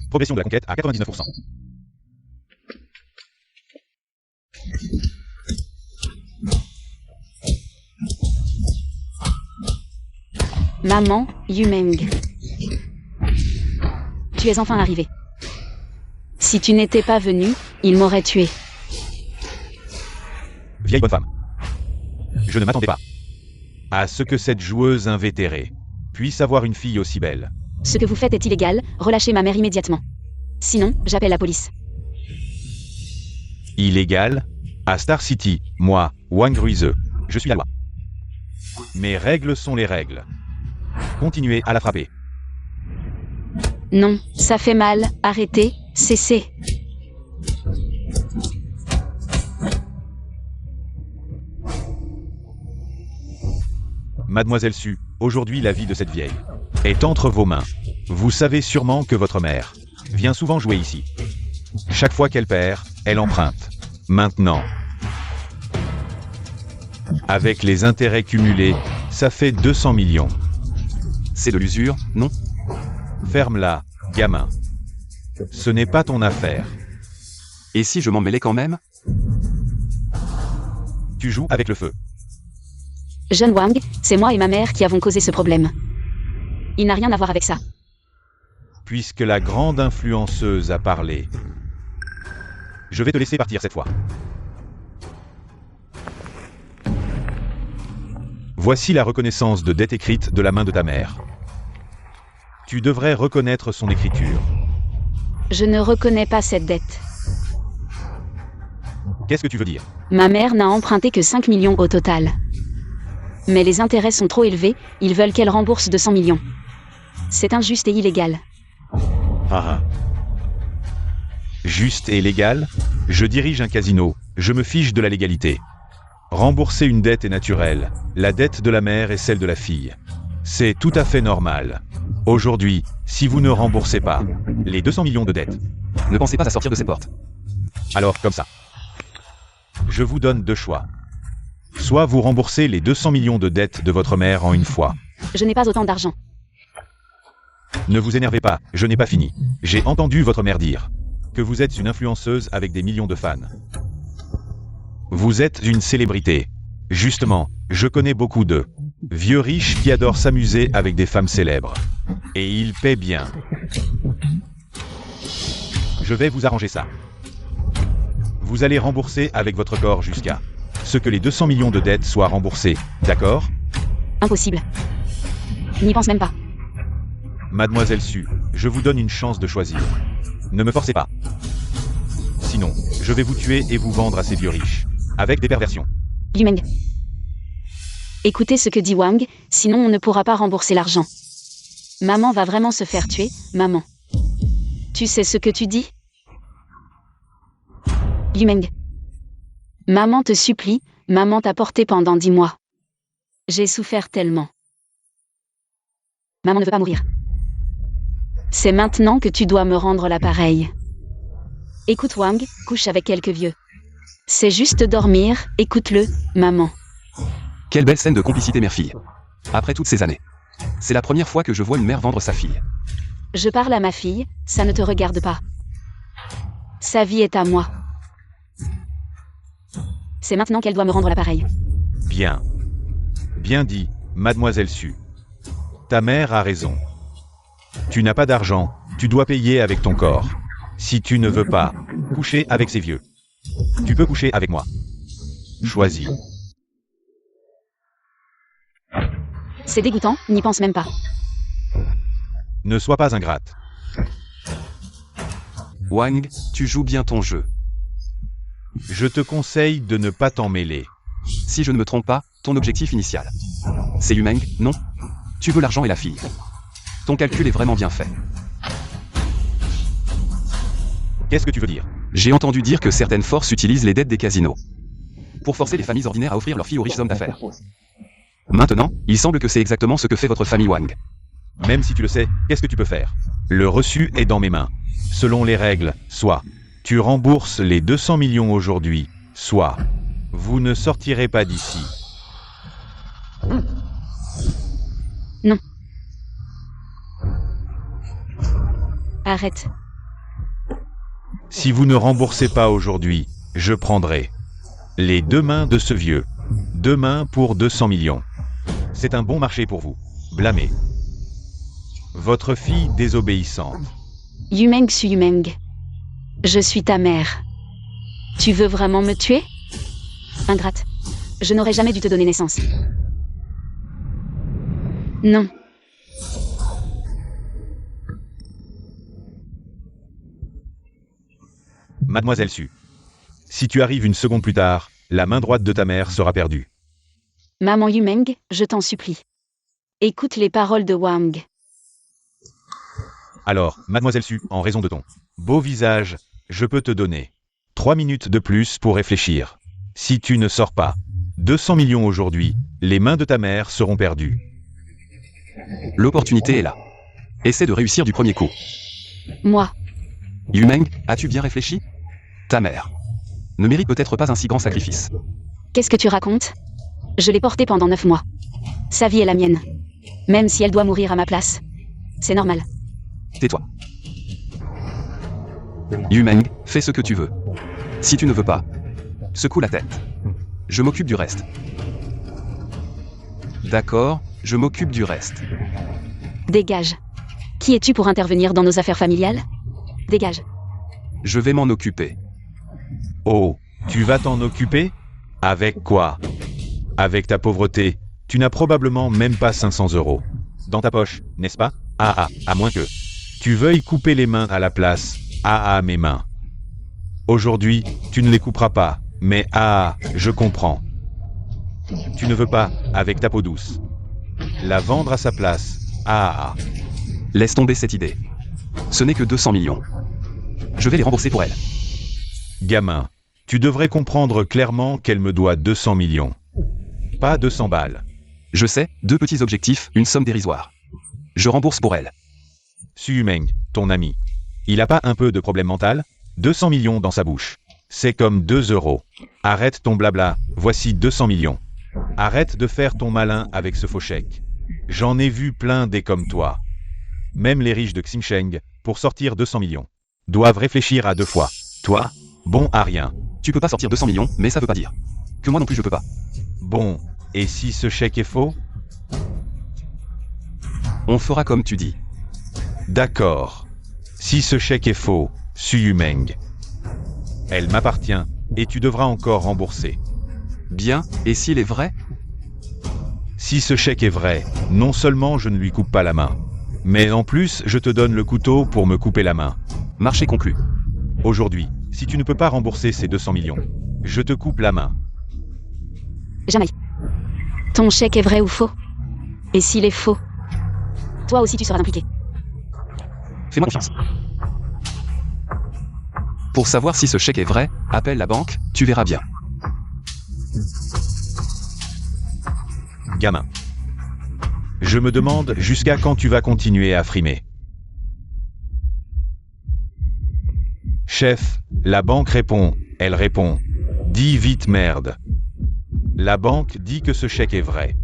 Progression de la conquête à 99%. Maman, Yumeng. Tu es enfin arrivée. Si tu n'étais pas venue, il m'aurait tué. Vieille bonne femme. Je ne m'attendais pas à ce que cette joueuse invétérée puisse avoir une fille aussi belle. Ce que vous faites est illégal, relâchez ma mère immédiatement. Sinon, j'appelle la police. Illégal? À Star City, moi, Wang Ruize, je suis la loi. Mes règles sont les règles. Continuez à la frapper. Non, ça fait mal, arrêtez, cessez. Mademoiselle Su, aujourd'hui la vie de cette vieille est entre vos mains. Vous savez sûrement que votre mère vient souvent jouer ici. Chaque fois qu'elle perd, elle emprunte. Maintenant, avec les intérêts cumulés, ça fait 200 millions. C'est de l'usure, non? Ferme-la, gamin. Ce n'est pas ton affaire. Et si je m'en mêlais quand même? Tu joues avec le feu. Jeune Wang, c'est moi et ma mère qui avons causé ce problème. Il n'a rien à voir avec ça. Puisque la grande influenceuse a parlé, je vais te laisser partir cette fois. Voici la reconnaissance de dette écrite de la main de ta mère. Tu devrais reconnaître son écriture. Je ne reconnais pas cette dette. Qu'est-ce que tu veux dire? Ma mère n'a emprunté que 5 millions au total. Mais les intérêts sont trop élevés, ils veulent qu'elle rembourse 200 millions. C'est injuste et illégal. Ah ah. Juste et légal? Je dirige un casino, je me fiche de la légalité. Rembourser une dette est naturel. La dette de la mère est celle de la fille. C'est tout à fait normal. Aujourd'hui, si vous ne remboursez pas les 200 millions de dettes, Ne pensez pas à sortir de ces portes. alors comme ça. Je vous donne deux choix. Soit vous remboursez les 200 millions de dettes de votre mère en une fois. Je n'ai pas autant d'argent. Ne vous énervez pas, je n'ai pas fini. J'ai entendu votre mère dire que vous êtes une influenceuse avec des millions de fans. Vous êtes une célébrité. Justement, je connais beaucoup de vieux riches qui adorent s'amuser avec des femmes célèbres. Et ils paient bien. Je vais vous arranger ça. Vous allez rembourser avec votre corps jusqu'à ce que les 200 millions de dettes soient remboursées, d'accord? Impossible. N'y pense même pas. Mademoiselle Su, je vous donne une chance de choisir. Ne me forcez pas. Sinon, je vais vous tuer et vous vendre à ces vieux riches. Avec des perversions. Yu Meng. Écoutez ce que dit Wang, sinon on ne pourra pas rembourser l'argent. Maman va vraiment se faire tuer, maman. Tu sais ce que tu dis? Yu Meng. Maman te supplie, maman t'a porté pendant 10 mois. J'ai souffert tellement. Maman ne veut pas mourir. C'est maintenant que tu dois me rendre l'appareil. Écoute Wang, couche avec quelques vieux. C'est juste dormir, écoute-le, maman. Quelle belle scène de complicité mère-fille. Après toutes ces années. C'est la première fois que je vois une mère vendre sa fille. Je parle à ma fille, ça ne te regarde pas. Sa vie est à moi. C'est maintenant qu'elle doit me rendre l'appareil. Bien. Bien dit, Mademoiselle Su. Ta mère a raison. Tu n'as pas d'argent, tu dois payer avec ton corps. Si tu ne veux pas coucher avec ces vieux, tu peux coucher avec moi. Choisis. C'est dégoûtant, n'y pense même pas. Ne sois pas ingrate. Wang, tu joues bien ton jeu. Je te conseille de ne pas t'en mêler. Si je ne me trompe pas, ton objectif initial. C'est Yu Meng, non? Tu veux l'argent et la fille. Ton calcul est vraiment bien fait. Qu'est-ce que tu veux dire? J'ai entendu dire que certaines forces utilisent les dettes des casinos pour forcer les familles ordinaires à offrir leurs filles aux riches hommes d'affaires. Maintenant, il semble que c'est exactement ce que fait votre famille Wang. Même si tu le sais, qu'est-ce que tu peux faire? Le reçu est dans mes mains. Selon les règles, soit tu rembourses les 200 millions aujourd'hui, soit vous ne sortirez pas d'ici. Non. Arrête. Si vous ne remboursez pas aujourd'hui, je prendrai les deux mains de ce vieux. 2 mains pour 200 millions. C'est un bon marché pour vous. Blâmez. Votre fille désobéissante. Yu Meng Su Yu Meng. Je suis ta mère. Tu veux vraiment me tuer? Ingrate. Je n'aurais jamais dû te donner naissance. Non. Mademoiselle Su. Si tu arrives une seconde plus tard, la main droite de ta mère sera perdue. Maman Yu Meng, je t'en supplie. Écoute les paroles de Wang. Alors, Mademoiselle Su, en raison de ton beau visage, je peux te donner 3 minutes de plus pour réfléchir. Si tu ne sors pas 200 millions aujourd'hui, les mains de ta mère seront perdues. L'opportunité est là. Essaie de réussir du premier coup. Moi. Yu Meng, as-tu bien réfléchi? Ta mère ne mérite peut-être pas un si grand sacrifice. Qu'est-ce que tu racontes? Je l'ai portée pendant 9 mois. Sa vie est la mienne. Même si elle doit mourir à ma place. C'est normal. Tais-toi. Yu Meng, fais ce que tu veux. Si tu ne veux pas, secoue la tête. Je m'occupe du reste. D'accord, je m'occupe du reste. Dégage. Qui es-tu pour intervenir dans nos affaires familiales? Dégage. Je vais m'en occuper. Oh, tu vas t'en occuper? Avec quoi? Avec ta pauvreté, tu n'as probablement même pas 500 € dans ta poche, n'est-ce pas? À moins que tu veuilles couper les mains à la place. Mes mains. Aujourd'hui, tu ne les couperas pas, mais je comprends. Tu ne veux pas, avec ta peau douce, la vendre à sa place. Laisse tomber cette idée. Ce n'est que 200 millions. Je vais les rembourser pour elle. Gamin, tu devrais comprendre clairement qu'elle me doit 200 millions. Pas 200 balles. Je sais, 2 petits objectifs, une somme dérisoire. Je rembourse pour elle. Su Meng, ton ami. Il a pas un peu de problème mental? 200 millions dans sa bouche. C'est comme 2 euros. Arrête ton blabla, voici 200 millions. Arrête de faire ton malin avec ce faux chèque. J'en ai vu plein des comme toi. Même les riches de Xinsheng, pour sortir 200 millions, doivent réfléchir à 2 fois. Toi, bon à rien. Tu peux pas sortir 200 millions, mais ça veut pas dire que moi non plus je peux pas. Bon, et si ce chèque est faux? On fera comme tu dis. D'accord. Si ce chèque est faux, Su Meng, elle m'appartient, et tu devras encore rembourser. Bien, et s'il est vrai? Si ce chèque est vrai, non seulement je ne lui coupe pas la main, mais en plus je te donne le couteau pour me couper la main. Marché conclu. Aujourd'hui, si tu ne peux pas rembourser ces 200 millions, je te coupe la main. Jamais. Ton chèque est vrai ou faux? Et s'il est faux, toi aussi tu seras impliqué. Fais-moi confiance. Pour savoir si ce chèque est vrai, appelle la banque, tu verras bien. Gamin. Je me demande jusqu'à quand tu vas continuer à frimer. Chef, la banque répond, elle répond. Dis vite merde. La banque dit que ce chèque est vrai.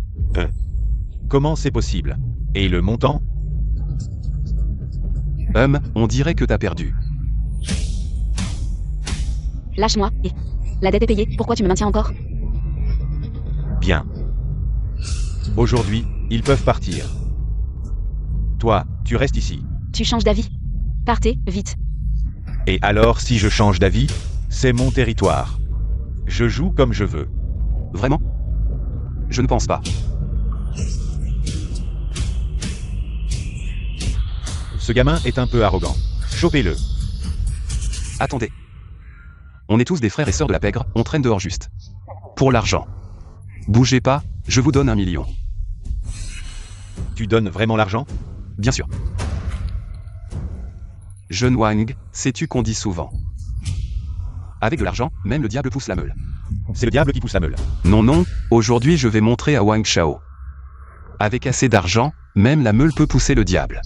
Comment c'est possible? Et le montant? On dirait que t'as perdu. Lâche-moi, et... La dette est payée, pourquoi tu me maintiens encore? Bien. Aujourd'hui, ils peuvent partir. Toi, tu restes ici. Tu changes d'avis. Partez, vite. Et alors si je change d'avis, c'est mon territoire. Je joue comme je veux. Vraiment? Je ne pense pas. Ce gamin est un peu arrogant. Chopez-le. Attendez. On est tous des frères et sœurs de la pègre, on traîne dehors juste. Pour l'argent. Bougez pas, je vous donne 1 million. Tu donnes vraiment l'argent? Bien sûr. Jeune Wang, sais-tu qu'on dit souvent? Avec de l'argent, même le diable pousse la meule. C'est le diable qui pousse la meule. Non, non, aujourd'hui je vais montrer à Wang Chao. Avec assez d'argent, même la meule peut pousser le diable.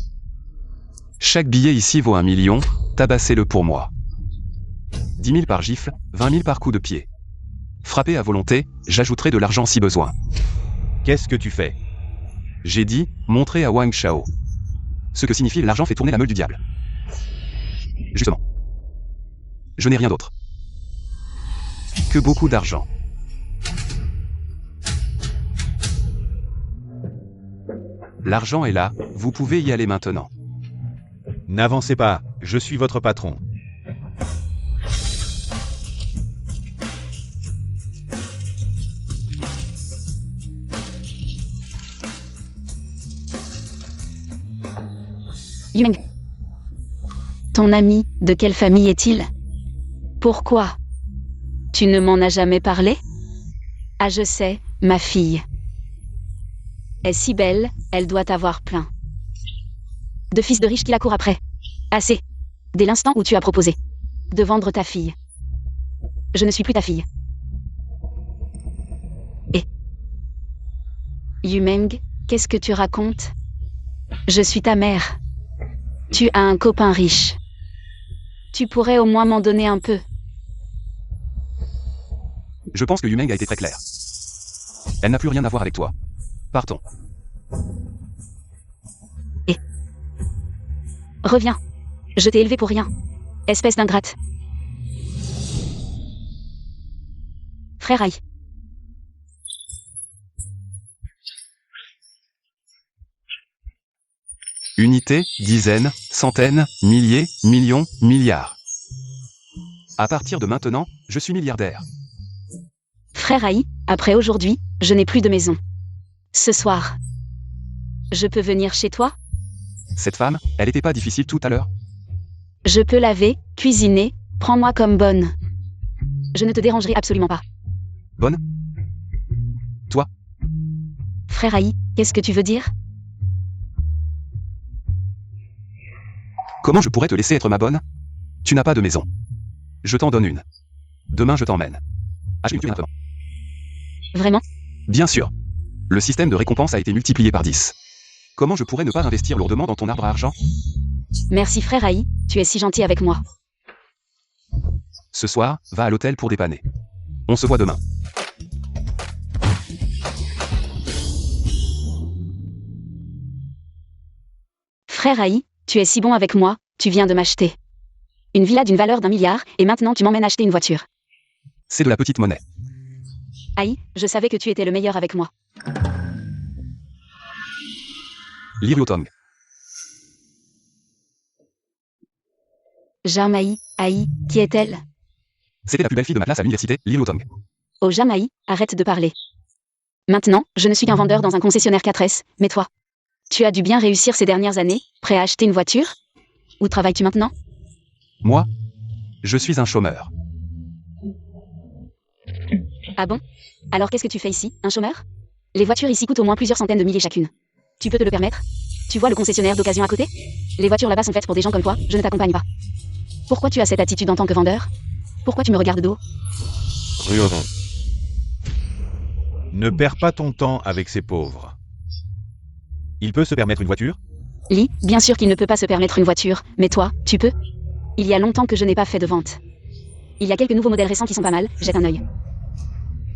Chaque billet ici vaut 1 million, tabassez-le pour moi. 10 000 par gifle, 20 000 par coup de pied. Frappez à volonté, j'ajouterai de l'argent si besoin. Qu'est-ce que tu fais? J'ai dit, montrer à Wang Chao. Ce que signifie l'argent fait tourner la meule du diable. Justement. Je n'ai rien d'autre. Que beaucoup d'argent. L'argent est là, vous pouvez y aller maintenant. N'avancez pas, je suis votre patron. Yumeng. Ton ami, de quelle famille est-il? Pourquoi? Tu ne m'en as jamais parlé? Ah, je sais, ma fille. Est si belle, elle doit avoir plein de fils de riches qui la courent après. Assez. Dès l'instant où tu as proposé de vendre ta fille. Je ne suis plus ta fille. Et Yumeng, qu'est-ce que tu racontes? Je suis ta mère. Tu as un copain riche. Tu pourrais au moins m'en donner un peu. Je pense que Yumeng a été très claire. Elle n'a plus rien à voir avec toi. Partons. Reviens. Je t'ai élevé pour rien. Espèce d'ingrate. Frère Aïe. Unités, dizaines, centaines, milliers, millions, milliards. À partir de maintenant, je suis milliardaire. Frère Aïe, après aujourd'hui, je n'ai plus de maison. Ce soir, je peux venir chez toi? Cette femme, elle était pas difficile tout à l'heure? Je peux laver, cuisiner, prends-moi comme bonne. Je ne te dérangerai absolument pas. Bonne? Toi? Frère Aïe, qu'est-ce que tu veux dire? Comment je pourrais te laisser être ma bonne? Tu n'as pas de maison. Je t'en donne une. Demain je t'emmène. Achète un appartement. Vraiment? Bien sûr. Le système de récompense a été multiplié par 10. Comment je pourrais ne pas investir lourdement dans ton arbre à argent? Merci frère Aïe, tu es si gentil avec moi. Ce soir, va à l'hôtel pour dépanner. On se voit demain. Frère Aïe, tu es si bon avec moi, tu viens de m'acheter une villa d'une valeur d'1 milliard, et maintenant tu m'emmènes acheter une voiture. C'est de la petite monnaie. Aïe, je savais que tu étais le meilleur avec moi. Li Ryotong. Jamaï, Aïe, qui est-elle? C'était la plus belle fille de ma classe à l'université, Li Ryotong. Oh Jamaï, arrête de parler. Maintenant, je ne suis qu'un vendeur dans un concessionnaire 4S, mais toi? Tu as dû bien réussir ces dernières années, prêt à acheter une voiture? Où travailles-tu maintenant? Moi? Je suis un chômeur. Ah bon? Alors qu'est-ce que tu fais ici, un chômeur? Les voitures ici coûtent au moins plusieurs centaines de milliers chacune. Tu peux te le permettre? Tu vois le concessionnaire d'occasion à côté? Les voitures là-bas sont faites pour des gens comme toi, je ne t'accompagne pas. Pourquoi tu as cette attitude en tant que vendeur? Pourquoi tu me regardes de haut? Ryotong. Ne perds pas ton temps avec ces pauvres. Il peut se permettre une voiture? Lee, bien sûr qu'il ne peut pas se permettre une voiture, mais toi, tu peux? Il y a longtemps que je n'ai pas fait de vente. Il y a quelques nouveaux modèles récents qui sont pas mal, jette un œil.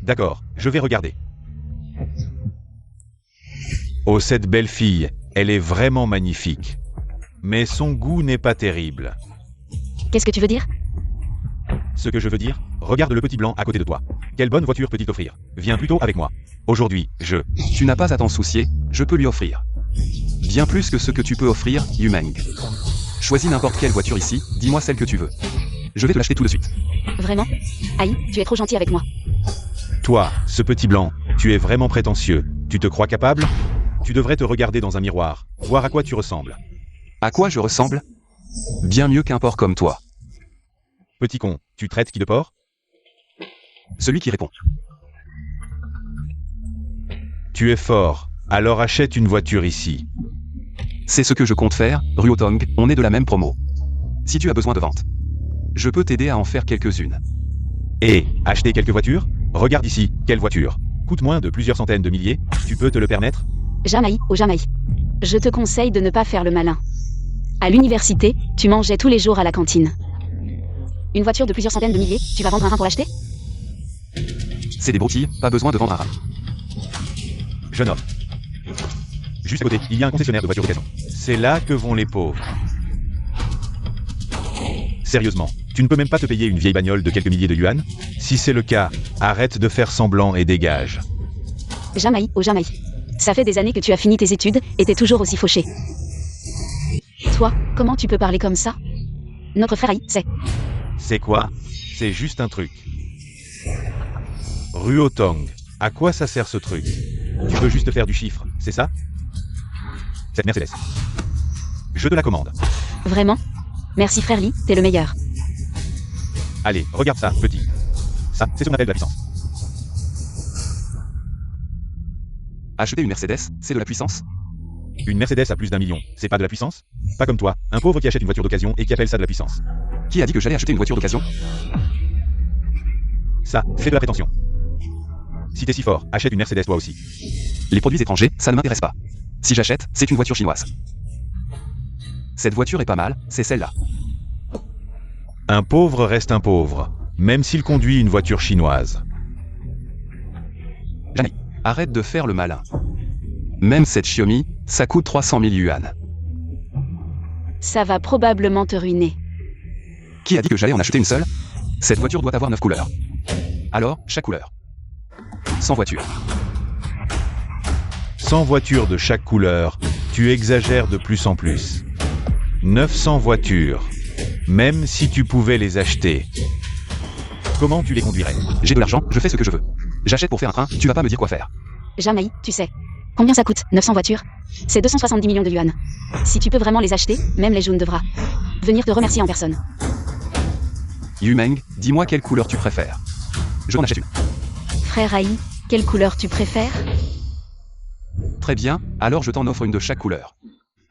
D'accord, je vais regarder. Oh, cette belle fille, elle est vraiment magnifique. Mais son goût n'est pas terrible. Qu'est-ce que tu veux dire? Ce que je veux dire, regarde le petit blanc à côté de toi. Quelle bonne voiture peut-il t'offrir? Viens plutôt avec moi. Aujourd'hui, Tu n'as pas à t'en soucier, je peux lui offrir. Bien plus que ce que tu peux offrir, Yumeng. Choisis n'importe quelle voiture ici, dis-moi celle que tu veux. Je vais te l'acheter tout de suite. Vraiment? Aïe, tu es trop gentil avec moi. Toi, ce petit blanc, tu es vraiment prétentieux. Tu te crois capable? Tu devrais te regarder dans un miroir, voir à quoi tu ressembles. À quoi je ressemble? Bien mieux qu'un porc comme toi. Petit con, tu traites qui de porc? Celui qui répond. Tu es fort, alors achète une voiture ici. C'est ce que je compte faire, Ryotong, on est de la même promo. Si tu as besoin de vente, je peux t'aider à en faire quelques-unes. Et, acheter quelques voitures? Regarde ici, quelle voiture? Coûte moins de plusieurs centaines de milliers, tu peux te le permettre? Jamaï, oh Jamaï. Je te conseille de ne pas faire le malin. À l'université, tu mangeais tous les jours à la cantine. Une voiture de plusieurs centaines de milliers, tu vas vendre un rein pour l'acheter? C'est des broutilles, pas besoin de vendre un rat. Jeune homme. Juste à côté, il y a un concessionnaire de voitures d'occasion. C'est là que vont les pauvres. Sérieusement, tu ne peux même pas te payer une vieille bagnole de quelques milliers de yuan? Si c'est le cas, arrête de faire semblant et dégage. Jamaï, oh Jamaï. Ça fait des années que tu as fini tes études, et t'es toujours aussi fauché. Toi, comment tu peux parler comme ça? Notre frère Aïe, c'est... C'est quoi? C'est juste un truc. Ryotong, à quoi ça sert ce truc? Tu veux juste faire du chiffre, c'est ça? Cette Mercedes. Je te la commande. Vraiment? Merci frère Lee, t'es le meilleur. Allez, regarde ça, petit. Ça, c'est ce qu'on appelle de la puissance. Acheter une Mercedes, c'est de la puissance? Une Mercedes à plus d'1 million, c'est pas de la puissance? Pas comme toi, un pauvre qui achète une voiture d'occasion et qui appelle ça de la puissance. Qui a dit que j'allais acheter une voiture d'occasion? Ça, c'est de la prétention. Si t'es si fort, achète une Mercedes toi aussi. Les produits étrangers, ça ne m'intéresse pas. Si j'achète, c'est une voiture chinoise. Cette voiture est pas mal, c'est celle-là. Un pauvre reste un pauvre, même s'il conduit une voiture chinoise. Jamais. Arrête de faire le malin. Même cette Xiaomi, ça coûte 300 000 yuan. Ça va probablement te ruiner. Qui a dit que j'allais en acheter une seule? Cette voiture doit avoir 9 couleurs. Alors, chaque couleur. 100 voitures. 100 voitures de chaque couleur, tu exagères de plus en plus. 900 voitures, même si tu pouvais les acheter. Comment tu les conduirais? J'ai de l'argent, je fais ce que je veux. J'achète pour faire un train, tu vas pas me dire quoi faire. Jamaï, tu sais. Combien ça coûte, 900 voitures? C'est 270 millions de yuan. Si tu peux vraiment les acheter, même les jaunes devra venir te remercier en personne. Yumeng, dis-moi quelle couleur tu préfères. Je en achète une. Frère Aïe, quelle couleur tu préfères? Très bien, alors je t'en offre une de chaque couleur.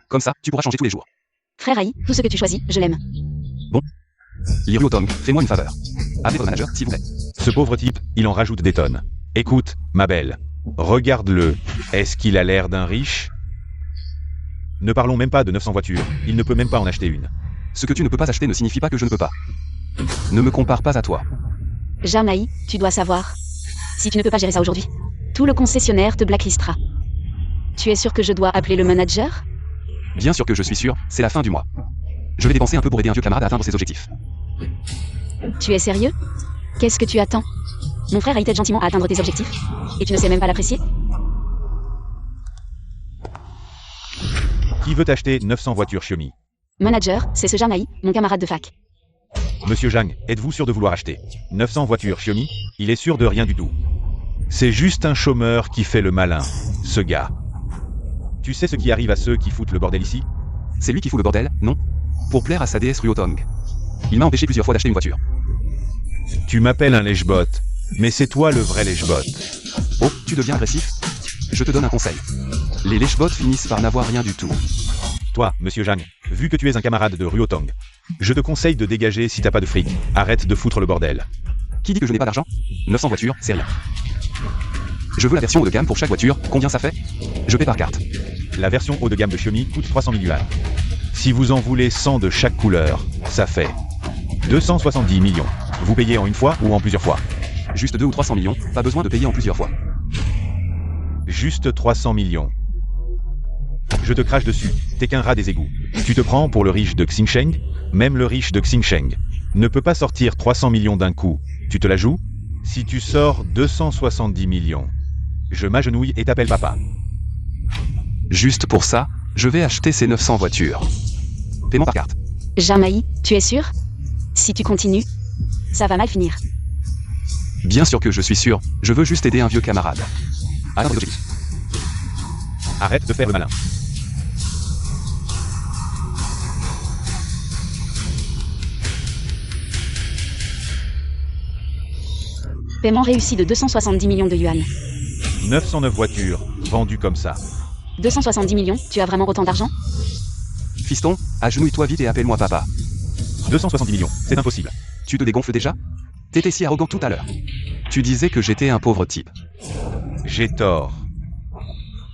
Comme ça, tu pourras changer tous les jours. Frère Aïe, tout ce que tu choisis, je l'aime. Bon. Ryotong, fais-moi une faveur. Appelez votre manager, s'il vous plaît. Ce pauvre type, il en rajoute des tonnes. Écoute, ma belle, regarde-le. Est-ce qu'il a l'air d'un riche? Ne parlons même pas de 900 voitures, il ne peut même pas en acheter une. Ce que tu ne peux pas acheter ne signifie pas que je ne peux pas. Ne me compare pas à toi. Jamaï, tu dois savoir. Si tu ne peux pas gérer ça aujourd'hui, tout le concessionnaire te blacklistera. Tu es sûr que je dois appeler le manager? Bien sûr que je suis sûr, c'est la fin du mois. Je vais dépenser un peu pour aider un vieux camarade à atteindre ses objectifs. Tu es sérieux? Qu'est-ce que tu attends? Mon frère t'aide gentiment à atteindre tes objectifs, et tu ne sais même pas l'apprécier? Qui veut acheter 900 voitures Xiaomi? Manager, c'est ce Jamaï, mon camarade de fac. Monsieur Zhang, êtes-vous sûr de vouloir acheter 900 voitures Xiaomi? Il est sûr de rien du tout. C'est juste un chômeur qui fait le malin, ce gars. Tu sais ce qui arrive à ceux qui foutent le bordel ici? C'est lui qui fout le bordel, non? Pour plaire à sa déesse Ruotong. Il m'a empêché plusieurs fois d'acheter une voiture. Tu m'appelles un lèche-bot, mais c'est toi le vrai lèche-bot. Oh, tu deviens agressif? Je te donne un conseil. Les lèche-bots finissent par n'avoir rien du tout. Toi, monsieur Zhang, vu que tu es un camarade de Ruotong, je te conseille de dégager si t'as pas de fric. Arrête de foutre le bordel. Qui dit que je n'ai pas d'argent? 900 voitures, c'est rien. Je veux la version haut de gamme pour chaque voiture, combien ça fait? Je paie par carte. La version haut de gamme de Xiaomi coûte 300 000 yuan. Si vous en voulez 100 de chaque couleur, ça fait 270 millions. Vous payez en une fois ou en plusieurs fois? Juste 2 ou 300 millions, pas besoin de payer en plusieurs fois. Juste 300 millions. Je te crache dessus, t'es qu'un rat des égouts. Tu te prends pour le riche de Xingsheng? Même le riche de Xingsheng ne peut pas sortir 300 millions d'un coup. Tu te la joues? Si tu sors 270 millions, je m'agenouille et t'appelle papa. Juste pour ça, je vais acheter ces 900 voitures. Paiement par carte. Jamaï, tu es sûr? Si tu continues, ça va mal finir. Bien sûr que je suis sûr, je veux juste aider un vieux camarade. Alors, Arrête de faire le malin. Paiement réussi de 270 millions de yuan. 909 voitures, vendues comme ça. 270 millions, tu as vraiment autant d'argent? Fiston, agenouille-toi vite et appelle-moi papa. 270 millions, c'est impossible. Tu te dégonfles déjà? T'étais si arrogant tout à l'heure. Tu disais que j'étais un pauvre type. J'ai tort.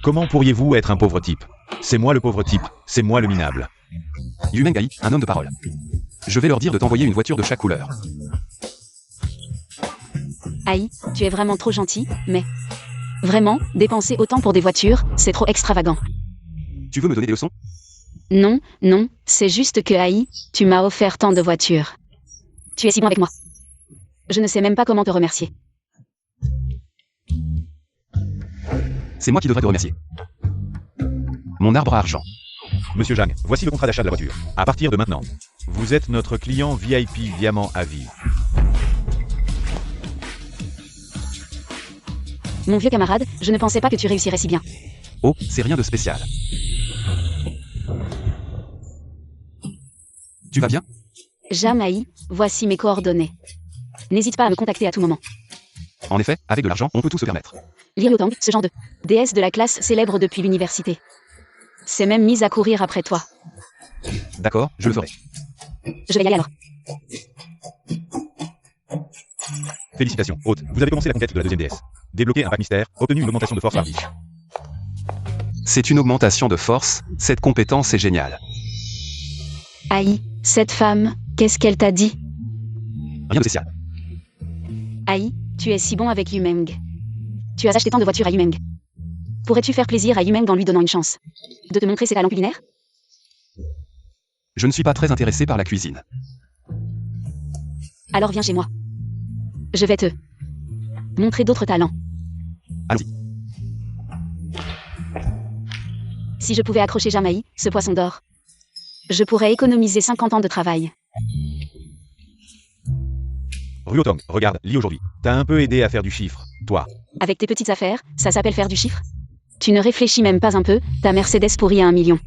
Comment pourriez-vous être un pauvre type? C'est moi le pauvre type, c'est moi le minable. Yumengai, un homme de parole. Je vais leur dire de t'envoyer une voiture de chaque couleur. Aïe, tu es vraiment trop gentil, mais... Vraiment, dépenser autant pour des voitures, c'est trop extravagant. Tu veux me donner des leçons? Non, non, c'est juste que Aïe, tu m'as offert tant de voitures. Tu es si bon avec moi. Je ne sais même pas comment te remercier. C'est moi qui devrais te remercier. Mon arbre à argent. Monsieur Zhang, voici le contrat d'achat de la voiture. À partir de maintenant, vous êtes notre client VIP diamant à vie. Mon vieux camarade, je ne pensais pas que tu réussirais si bien. Oh, c'est rien de spécial. Tu vas bien? Jamaï, voici mes coordonnées. N'hésite pas à me contacter à tout moment. En effet, avec de l'argent, on peut tout se permettre. Liotang, ce genre de déesse de la classe célèbre depuis l'université. C'est même mise à courir après toi. D'accord, je le ferai. Je vais y aller alors. Félicitations, hôte, vous avez commencé la conquête de la deuxième déesse. Débloqué un pack mystère, obtenu une augmentation de force par biche. C'est une augmentation de force, cette compétence est géniale. Aïe, cette femme, qu'est-ce qu'elle t'a dit? Rien de spécial. Aïe, tu es si bon avec Yumeng. Tu as acheté tant de voitures à Yumeng. Pourrais-tu faire plaisir à Yumeng en lui donnant une chance de te montrer ses talents culinaires? Je ne suis pas très intéressé par la cuisine. Alors viens chez moi. Je vais te montrer d'autres talents. Allons-y. Si je pouvais accrocher Jamaï, ce poisson d'or, je pourrais économiser 50 ans de travail. Ruotong, regarde, lis aujourd'hui. T'as un peu aidé à faire du chiffre, toi. Avec tes petites affaires, ça s'appelle faire du chiffre? Tu ne réfléchis même pas un peu, ta Mercedes pourrie à 1 million.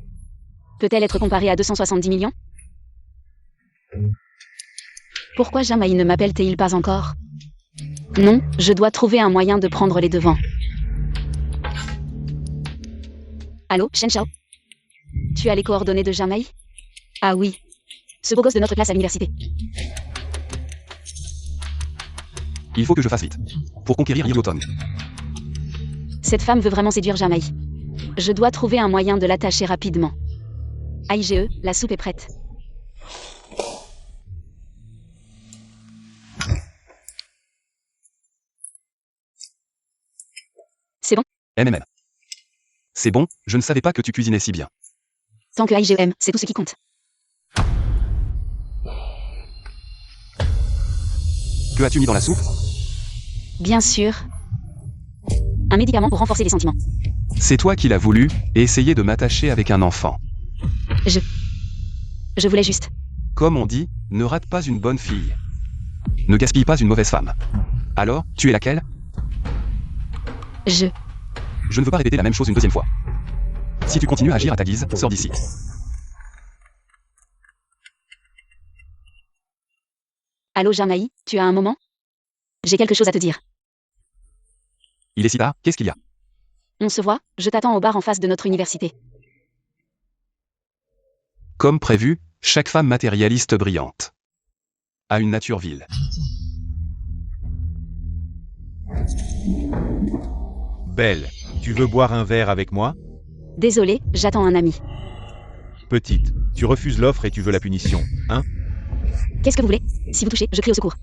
Peut-elle être comparée à 270 millions? Pourquoi Jamaï ne m'appelle-t-il pas encore? Non, je dois trouver un moyen de prendre les devants. Allô, Shen Shao? Tu as les coordonnées de Jamaï? Ah oui. Ce beau gosse de notre classe à l'université. Il faut que je fasse vite. Pour conquérir Liotong. Cette femme veut vraiment séduire Jamaï. Je dois trouver un moyen de l'attacher rapidement. AIGE, la soupe est prête. C'est bon? MMM. C'est bon, je ne savais pas que tu cuisinais si bien. Tant que AIGE aime, c'est tout ce qui compte. Que as-tu mis dans la soupe? Bien sûr. Un médicament pour renforcer les sentiments. C'est toi qui l'as voulu, et essayer de m'attacher avec un enfant. Je voulais juste. Comme on dit, ne rate pas une bonne fille. Ne gaspille pas une mauvaise femme. Alors, tu es laquelle? Je Je ne veux pas répéter la même chose une deuxième fois. Si tu continues à agir à ta guise, sors d'ici. Allô Jamaï, tu as un moment? J'ai quelque chose à te dire. Il est si tard, qu'est-ce qu'il y a? On se voit, je t'attends au bar en face de notre université. Comme prévu, chaque femme matérialiste brillante a une nature vile. Belle, tu veux boire un verre avec moi? Désolé, j'attends un ami. Petite, tu refuses l'offre et tu veux la punition, hein? Qu'est-ce que vous voulez? Si vous touchez, je crie au secours.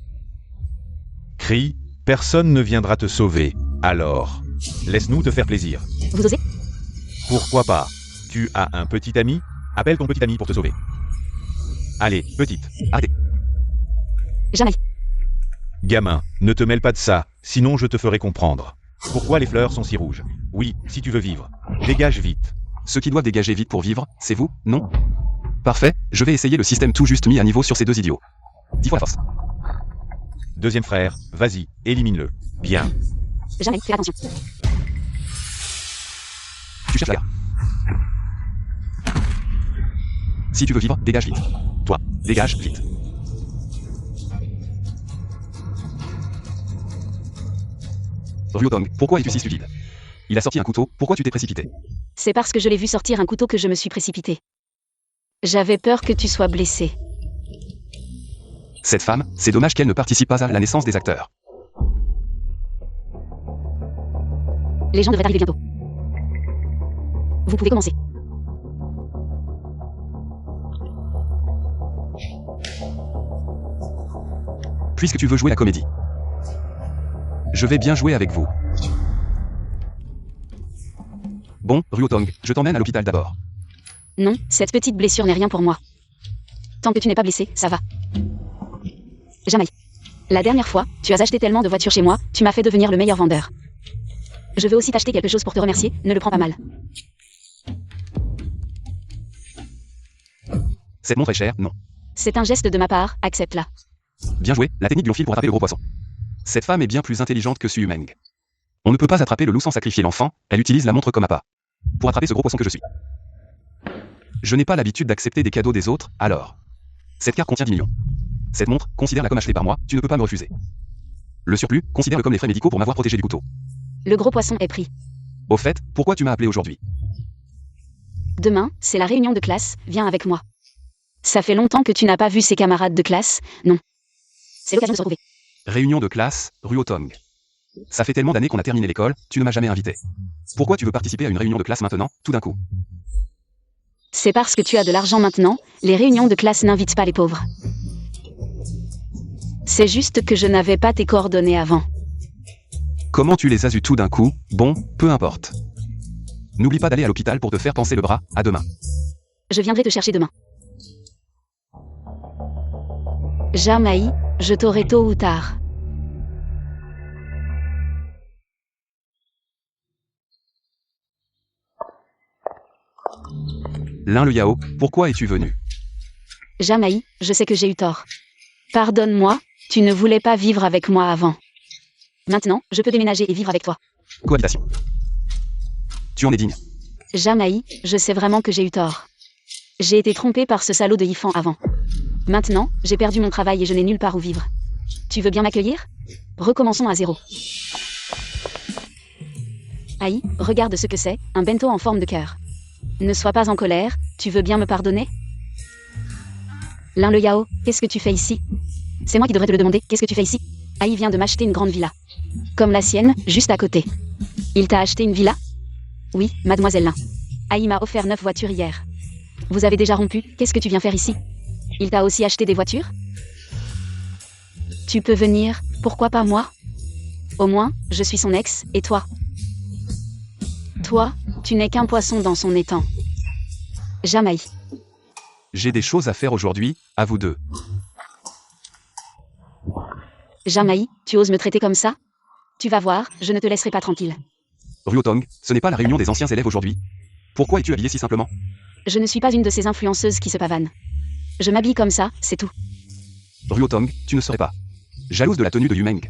Crie, personne ne viendra te sauver. Alors, laisse-nous te faire plaisir. Vous osez? Pourquoi pas? Tu as un petit ami? Appelle ton petit ami pour te sauver. Allez, petite, arrêtez. Jamaï. Gamin, ne te mêle pas de ça, sinon je te ferai comprendre. Pourquoi les fleurs sont si rouges? Oui, si tu veux vivre. Dégage vite. Ceux qui doivent dégager vite pour vivre, c'est vous, non? Parfait, je vais essayer le système tout juste mis à niveau sur ces deux idiots. 10 fois la force. Deuxième frère, vas-y, élimine-le. Bien. Jamaï, fais attention. Tu cherches la guerre. Si tu veux vivre, dégage vite. Toi, dégage vite. Ryotong, pourquoi es-tu si stupide? Il a sorti un couteau, pourquoi tu t'es précipité? C'est parce que je l'ai vu sortir un couteau que je me suis précipité. J'avais peur que tu sois blessé. Cette femme, c'est dommage qu'elle ne participe pas à la naissance des acteurs. Les gens devraient arriver bientôt. Vous pouvez commencer. Puisque tu veux jouer la comédie. Je vais bien jouer avec vous. Bon, Ryotong, je t'emmène à l'hôpital d'abord. Non, cette petite blessure n'est rien pour moi. Tant que tu n'es pas blessé, ça va. Jamaï. La dernière fois, tu as acheté tellement de voitures chez moi, tu m'as fait devenir le meilleur vendeur. Je veux aussi t'acheter quelque chose pour te remercier, ne le prends pas mal. Cette montre est chère, non. C'est un geste de ma part, accepte-la. Bien joué, la technique du fil pour attraper le gros poisson. Cette femme est bien plus intelligente que Su Meng. On ne peut pas attraper le loup sans sacrifier l'enfant, elle utilise la montre comme appât. Pour attraper ce gros poisson que je suis. Je n'ai pas l'habitude d'accepter des cadeaux des autres, alors. Cette carte contient 10 millions. Cette montre, considère-la comme achetée par moi, tu ne peux pas me refuser. Le surplus, considère-le comme les frais médicaux pour m'avoir protégé du couteau. Le gros poisson est pris. Au fait, pourquoi tu m'as appelé aujourd'hui? Demain, c'est la réunion de classe, viens avec moi. Ça fait longtemps que tu n'as pas vu ses camarades de classe, non. C'est l'occasion de se retrouver. Réunion de classe, Ryotong. Ça fait tellement d'années qu'on a terminé l'école, tu ne m'as jamais invité. Pourquoi tu veux participer à une réunion de classe maintenant, tout d'un coup? C'est parce que tu as de l'argent maintenant, les réunions de classe n'invitent pas les pauvres. C'est juste que je n'avais pas tes coordonnées avant. Comment tu les as eues tout d'un coup? Bon, peu importe. N'oublie pas d'aller à l'hôpital pour te faire panser le bras, à demain. Je viendrai te chercher demain. Jamaï, je t'aurai tôt ou tard. Lin le Yao, pourquoi es-tu venu? Jamaï, je sais que j'ai eu tort. Pardonne-moi, tu ne voulais pas vivre avec moi avant. Maintenant, je peux déménager et vivre avec toi. Cohabitation. Tu en es digne. Jamaï, je sais vraiment que j'ai eu tort. J'ai été trompée par ce salaud de Yifan avant. Maintenant, j'ai perdu mon travail et je n'ai nulle part où vivre. Tu veux bien m'accueillir? Recommençons à zéro. Aïe, regarde ce que c'est, un bento en forme de cœur. Ne sois pas en colère, tu veux bien me pardonner? Lin le Yao, qu'est-ce que tu fais ici? C'est moi qui devrais te le demander, qu'est-ce que tu fais ici? Aïe vient de m'acheter une grande villa. Comme la sienne, juste à côté. Il t'a acheté une villa? Oui, mademoiselle Lin. Aïe m'a offert 9 voitures hier. Vous avez déjà rompu, qu'est-ce que tu viens faire ici? Il t'a aussi acheté des voitures? Tu peux venir, pourquoi pas moi? Au moins, je suis son ex, et toi? Toi, tu n'es qu'un poisson dans son étang. Jamaï. J'ai des choses à faire aujourd'hui, à vous deux. Jamaï, tu oses me traiter comme ça? Tu vas voir, je ne te laisserai pas tranquille. Ruotong, ce n'est pas la réunion des anciens élèves aujourd'hui. Pourquoi es-tu habillé si simplement? Je ne suis pas une de ces influenceuses qui se pavanent. Je m'habille comme ça, c'est tout. Ruotong, tu ne serais pas jalouse de la tenue de Yumeng?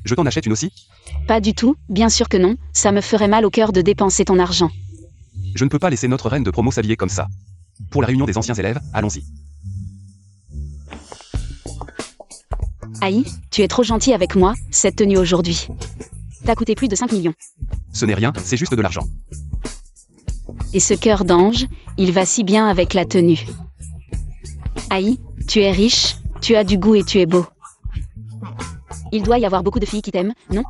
Je t'en achète une aussi? Pas du tout, bien sûr que non, ça me ferait mal au cœur de dépenser ton argent. Je ne peux pas laisser notre reine de promo s'habiller comme ça. Pour la réunion des anciens élèves, allons-y. Aïe, tu es trop gentil avec moi, cette tenue aujourd'hui. T'as coûté plus de 5 millions. Ce n'est rien, c'est juste de l'argent. Et ce cœur d'ange, il va si bien avec la tenue. Aïe, tu es riche, tu as du goût et tu es beau. Il doit y avoir beaucoup de filles qui t'aiment, non?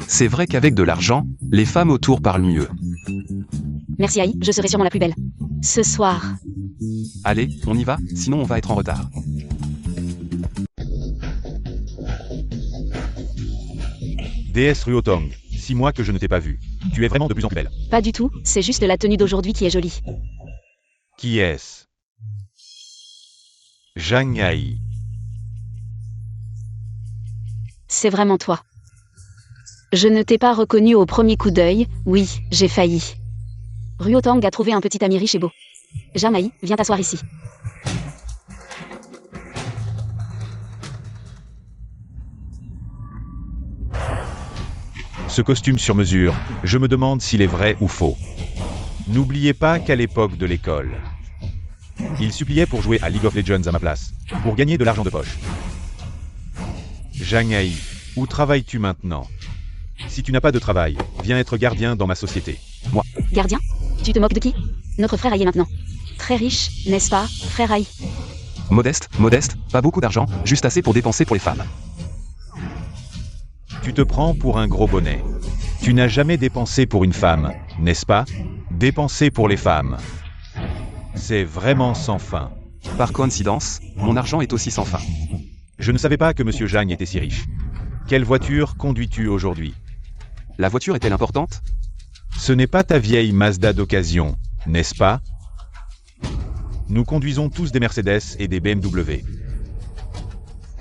C'est vrai qu'avec de l'argent, les femmes autour parlent mieux. Merci Aïe, je serai sûrement la plus belle. Ce soir. Allez, on y va, sinon on va être en retard. Déesse Ruotong, 6 mois que je ne t'ai pas vue. Tu es vraiment de plus en plus belle. Pas du tout, c'est juste la tenue d'aujourd'hui qui est jolie. Qui est-ce? Zhang Ai. C'est vraiment toi. Je ne t'ai pas reconnu au premier coup d'œil, oui, j'ai failli. Ruotong a trouvé un petit ami riche et beau. Jamaï, viens t'asseoir ici. Ce costume sur mesure, je me demande s'il est vrai ou faux. N'oubliez pas qu'à l'époque de l'école, il suppliait pour jouer à League of Legends à ma place, pour gagner de l'argent de poche. Zhang Ai, où travailles-tu maintenant? Si tu n'as pas de travail, viens être gardien dans ma société. Moi. Gardien? Tu te moques de qui? Notre frère Aïe est maintenant très riche, n'est-ce pas, frère Aïe? Modeste, pas beaucoup d'argent, juste assez pour dépenser pour les femmes. Tu te prends pour un gros bonnet. Tu n'as jamais dépensé pour une femme, n'est-ce pas? Dépenser pour les femmes. C'est vraiment sans fin. Par coïncidence, mon argent est aussi sans fin. Je ne savais pas que Monsieur Zhang était si riche. Quelle voiture conduis-tu aujourd'hui? La voiture est-elle importante? Ce n'est pas ta vieille Mazda d'occasion, n'est-ce pas? Nous conduisons tous des Mercedes et des BMW.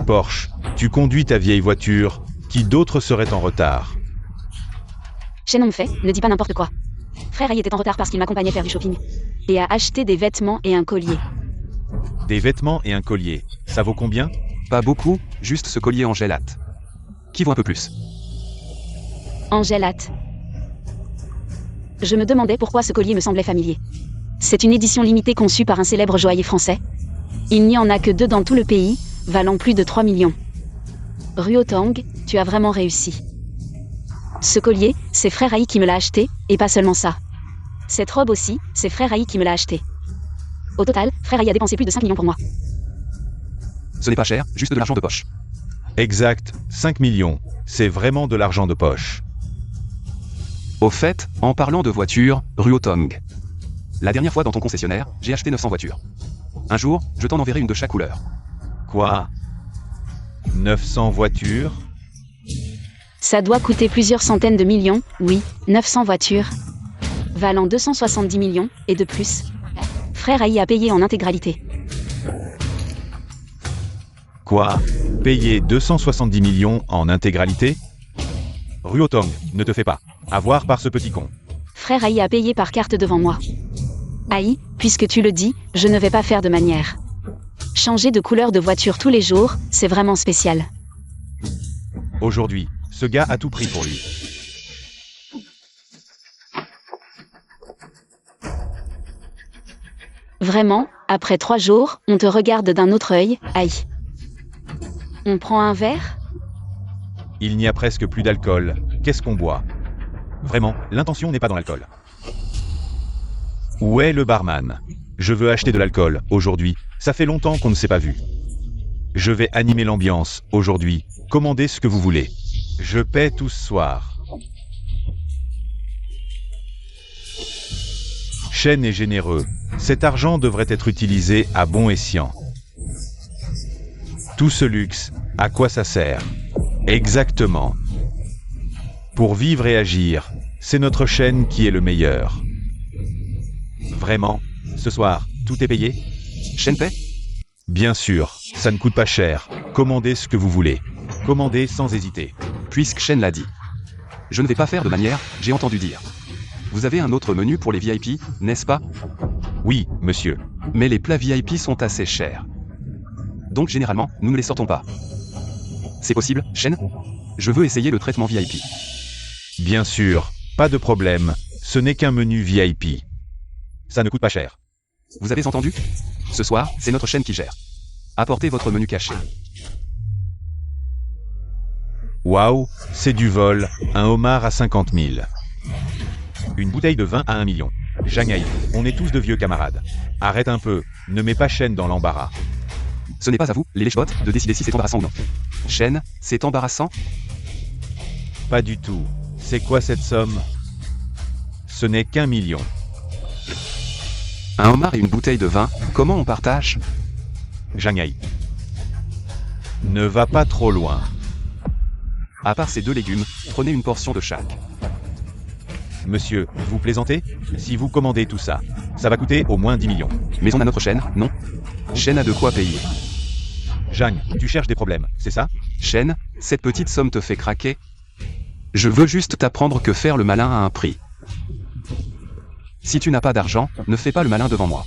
Porsche, tu conduis ta vieille voiture, qui d'autres seraient en retard? Shannon fait, ne dis pas n'importe quoi. Frère Aïe était en retard parce qu'il m'accompagnait faire du shopping. Et a acheté des vêtements et un collier. Des vêtements et un collier, ça vaut combien? Pas beaucoup, juste ce collier en gélate. Qui vaut un peu plus? En gélate. Je me demandais pourquoi ce collier me semblait familier. C'est une édition limitée conçue par un célèbre joaillier français. Il n'y en a que 2 dans tout le pays, valant plus de 3 millions. Ruotong, tu as vraiment réussi. Ce collier, c'est Frère Aïe qui me l'a acheté, et pas seulement ça. Cette robe aussi, c'est Frère Aïe qui me l'a acheté. Au total, Frère Aïe a dépensé plus de 5 millions pour moi. Ce n'est pas cher, juste de l'argent de poche. Exact, 5 millions. C'est vraiment de l'argent de poche. Au fait, en parlant de voitures, Ruotong. La dernière fois dans ton concessionnaire, j'ai acheté 900 voitures. Un jour, je t'en enverrai une de chaque couleur. Quoi? 900 voitures? Ça doit coûter plusieurs centaines de millions, oui, 900 voitures. Valant 270 millions, et de plus. Frère Aïe a payé en intégralité. Quoi? Payer 270 millions en intégralité? Ruotong, ne te fais pas avoir par ce petit con. Frère Aïe a payé par carte devant moi. Aïe, puisque tu le dis, je ne vais pas faire de manière. Changer de couleur de voiture tous les jours, c'est vraiment spécial. Aujourd'hui, ce gars a tout pris pour lui. Vraiment, après 3 jours, on te regarde d'un autre œil, aïe. On prend un verre? Il n'y a presque plus d'alcool. Qu'est-ce qu'on boit? Vraiment, l'intention n'est pas dans l'alcool. Où est le barman? Je veux acheter de l'alcool, aujourd'hui. Ça fait longtemps qu'on ne s'est pas vu. Je vais animer l'ambiance, aujourd'hui. Commandez ce que vous voulez. Je paie tout ce soir. Shen est généreux. Cet argent devrait être utilisé à bon escient. Tout ce luxe, à quoi ça sert? Exactement. Pour vivre et agir, c'est notre Shen qui est le meilleur. Vraiment? Ce soir, tout est payé? Shen paie? Bien sûr, ça ne coûte pas cher. Commandez ce que vous voulez. Commandez sans hésiter. Puisque Shen l'a dit. Je ne vais pas faire de manière, j'ai entendu dire. Vous avez un autre menu pour les VIP, n'est-ce pas? Oui, monsieur. Mais les plats VIP sont assez chers. Donc généralement, nous ne les sortons pas. C'est possible, Shen? Je veux essayer le traitement VIP. Bien sûr, pas de problème. Ce n'est qu'un menu VIP. Ça ne coûte pas cher. Vous avez entendu? Ce soir, c'est notre Shen qui gère. Apportez votre menu caché. Waouh, c'est du vol, un homard à 50 000. Une bouteille de vin à 1 million. Jangai, on est tous de vieux camarades. Arrête un peu, ne mets pas Shen dans l'embarras. Ce n'est pas à vous, les lèche-bottes, de décider si c'est embarrassant ou non. Shen, c'est embarrassant? Pas du tout. C'est quoi cette somme? Ce n'est qu'1 million. Un homard et une bouteille de vin, comment on partage? Jangai. Ne va pas trop loin. À part ces 2 légumes, prenez une portion de chaque. Monsieur, vous plaisantez? Si vous commandez tout ça, ça va coûter au moins 10 millions. Mais on a notre Shen, non? Shen a de quoi payer. Jang, tu cherches des problèmes, c'est ça? Shen, cette petite somme te fait craquer? Je veux juste t'apprendre que faire le malin a un prix. Si tu n'as pas d'argent, ne fais pas le malin devant moi.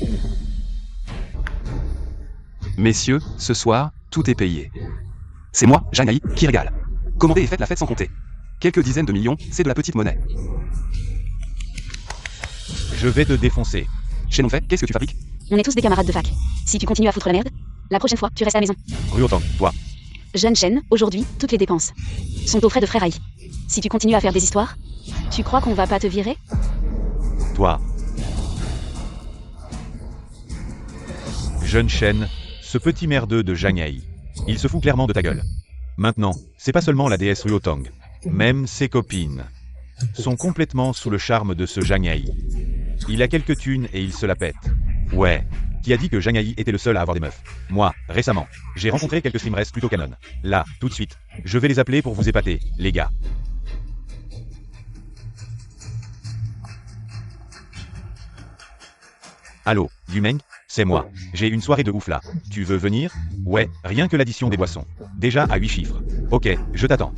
Messieurs, ce soir, tout est payé. C'est moi, Jangai, qui régale. Commandez et faites la fête sans compter. Quelques dizaines de millions, c'est de la petite monnaie. Je vais te défoncer. Shen, on fait, qu'est-ce que tu fabriques? On est tous des camarades de fac. Si tu continues à foutre la merde, la prochaine fois, tu restes à la maison. Ryotang, toi. Jeune Shen, aujourd'hui, toutes les dépenses sont aux frais de frère Ai. Si tu continues à faire des histoires, tu crois qu'on va pas te virer? Toi. Jeune Shen, ce petit merdeux de Jangai. Il se fout clairement de ta gueule. Maintenant, c'est pas seulement la déesse Ryotang. Même ses copines sont complètement sous le charme de ce Jangai. Il a quelques thunes et il se la pète. Ouais. Qui a dit que Jangai était le seul à avoir des meufs? Moi, récemment. J'ai rencontré quelques streamresses plutôt canon. Là, tout de suite. Je vais les appeler pour vous épater, les gars. Allô, Yumeng? C'est moi. J'ai une soirée de ouf là. Tu veux venir? Ouais, rien que l'addition des boissons. Déjà à 8 chiffres. Ok, je t'attends.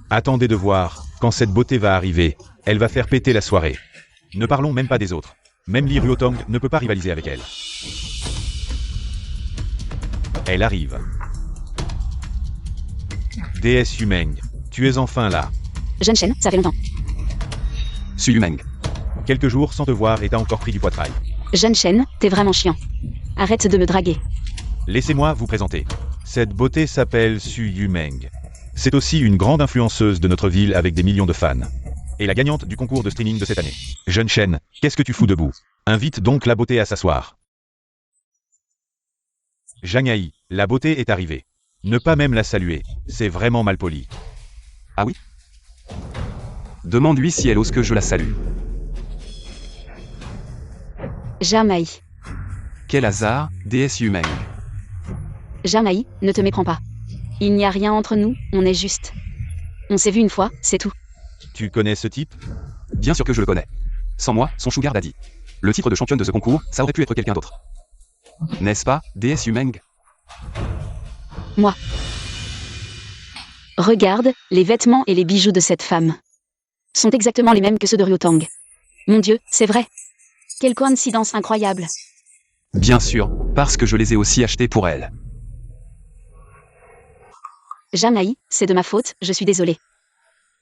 Attendez de voir, quand cette beauté va arriver, elle va faire péter la soirée. Ne parlons même pas des autres. Même Li Ryotong ne peut pas rivaliser avec elle. Elle arrive. Déesse Yumeng, tu es enfin là. Jeune Shen, ça fait longtemps. Su Yumeng. Quelques jours sans te voir et t'as encore pris du poitrail. Jeune Shen, t'es vraiment chiant. Arrête de me draguer. Laissez-moi vous présenter. Cette beauté s'appelle Su Yumeng. C'est aussi une grande influenceuse de notre ville avec des millions de fans. Et la gagnante du concours de streaming de cette année. Jeune Shen, qu'est-ce que tu fous debout? Invite donc la beauté à s'asseoir. Jangai, la beauté est arrivée. Ne pas même la saluer, c'est vraiment mal poli. Ah oui? Demande-lui si elle ose que je la salue. Jamais. Quel hasard, déesse Yumeng. Jamais, ne te méprends pas. Il n'y a rien entre nous, on est juste. On s'est vu une fois, c'est tout. Tu connais ce type? Bien sûr que je le connais. Sans moi, son sugar daddy. Le titre de championne de ce concours, ça aurait pu être quelqu'un d'autre. N'est-ce pas, déesse Yumeng? Moi. Regarde, les vêtements et les bijoux de cette femme sont exactement les mêmes que ceux de Ryotang. Mon Dieu, c'est vrai. Quelle coïncidence incroyable. Bien sûr, parce que je les ai aussi achetés pour elle. Janai, c'est de ma faute, je suis désolée.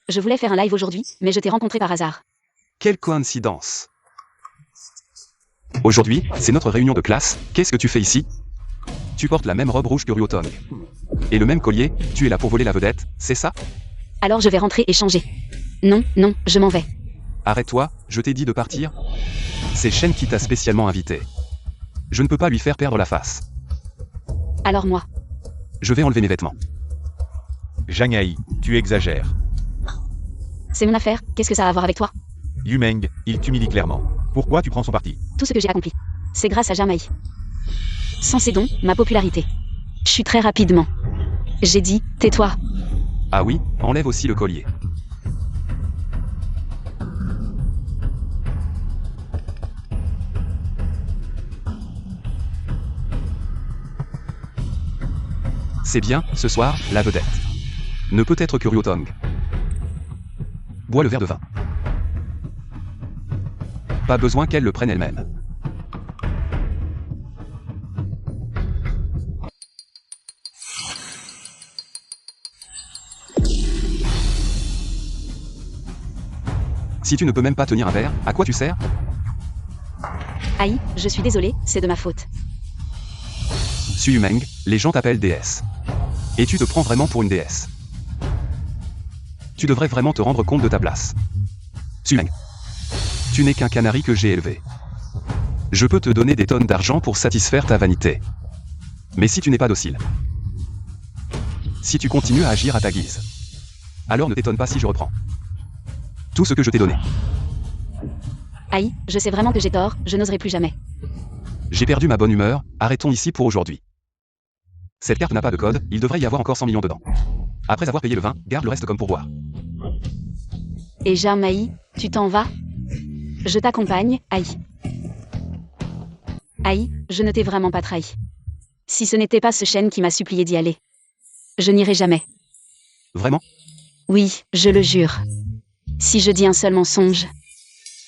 Je voulais faire un live aujourd'hui, mais je t'ai rencontré par hasard. Quelle coïncidence. Aujourd'hui, c'est notre réunion de classe, qu'est-ce que tu fais ici? Tu portes la même robe rouge que Ryotong. Et le même collier, tu es là pour voler la vedette, c'est ça? Alors je vais rentrer et changer. Non, non, je m'en vais. Arrête-toi, je t'ai dit de partir. C'est Shen qui t'a spécialement invité. Je ne peux pas lui faire perdre la face. Alors moi. Je vais enlever mes vêtements. Jangai, tu exagères. C'est mon affaire, qu'est-ce que ça a à voir avec toi? Yumeng, il t'humilie clairement. Pourquoi tu prends son parti? Tout ce que j'ai accompli, c'est grâce à Jamaï. Sans ses dons, ma popularité chuterait rapidement. J'ai dit, tais-toi. Ah oui, enlève aussi le collier. C'est bien, ce soir, la vedette ne peut être que Ryotong. Bois le verre de vin. Pas besoin qu'elle le prenne elle-même. Si tu ne peux même pas tenir un verre, à quoi tu sers? Aïe, je suis désolé, c'est de ma faute. Suyumeng, les gens t'appellent déesse. Et tu te prends vraiment pour une déesse. Tu devrais vraiment te rendre compte de ta place. Suyumeng, tu n'es qu'un canari que j'ai élevé. Je peux te donner des tonnes d'argent pour satisfaire ta vanité. Mais si tu n'es pas docile, si tu continues à agir à ta guise, alors ne t'étonne pas si je reprends tout ce que je t'ai donné. Aïe, je sais vraiment que j'ai tort, je n'oserai plus jamais. J'ai perdu ma bonne humeur, arrêtons ici pour aujourd'hui. Cette carte n'a pas de code, il devrait y avoir encore 100 millions dedans. Après avoir payé le vin, garde le reste comme pourboire. Et Jamaï, tu t'en vas? Je t'accompagne, Aïe. Aïe, je ne t'ai vraiment pas trahi. Si ce n'était pas ce chêne qui m'a supplié d'y aller, je n'irai jamais. Vraiment? Oui, je le jure. Si je dis un seul mensonge,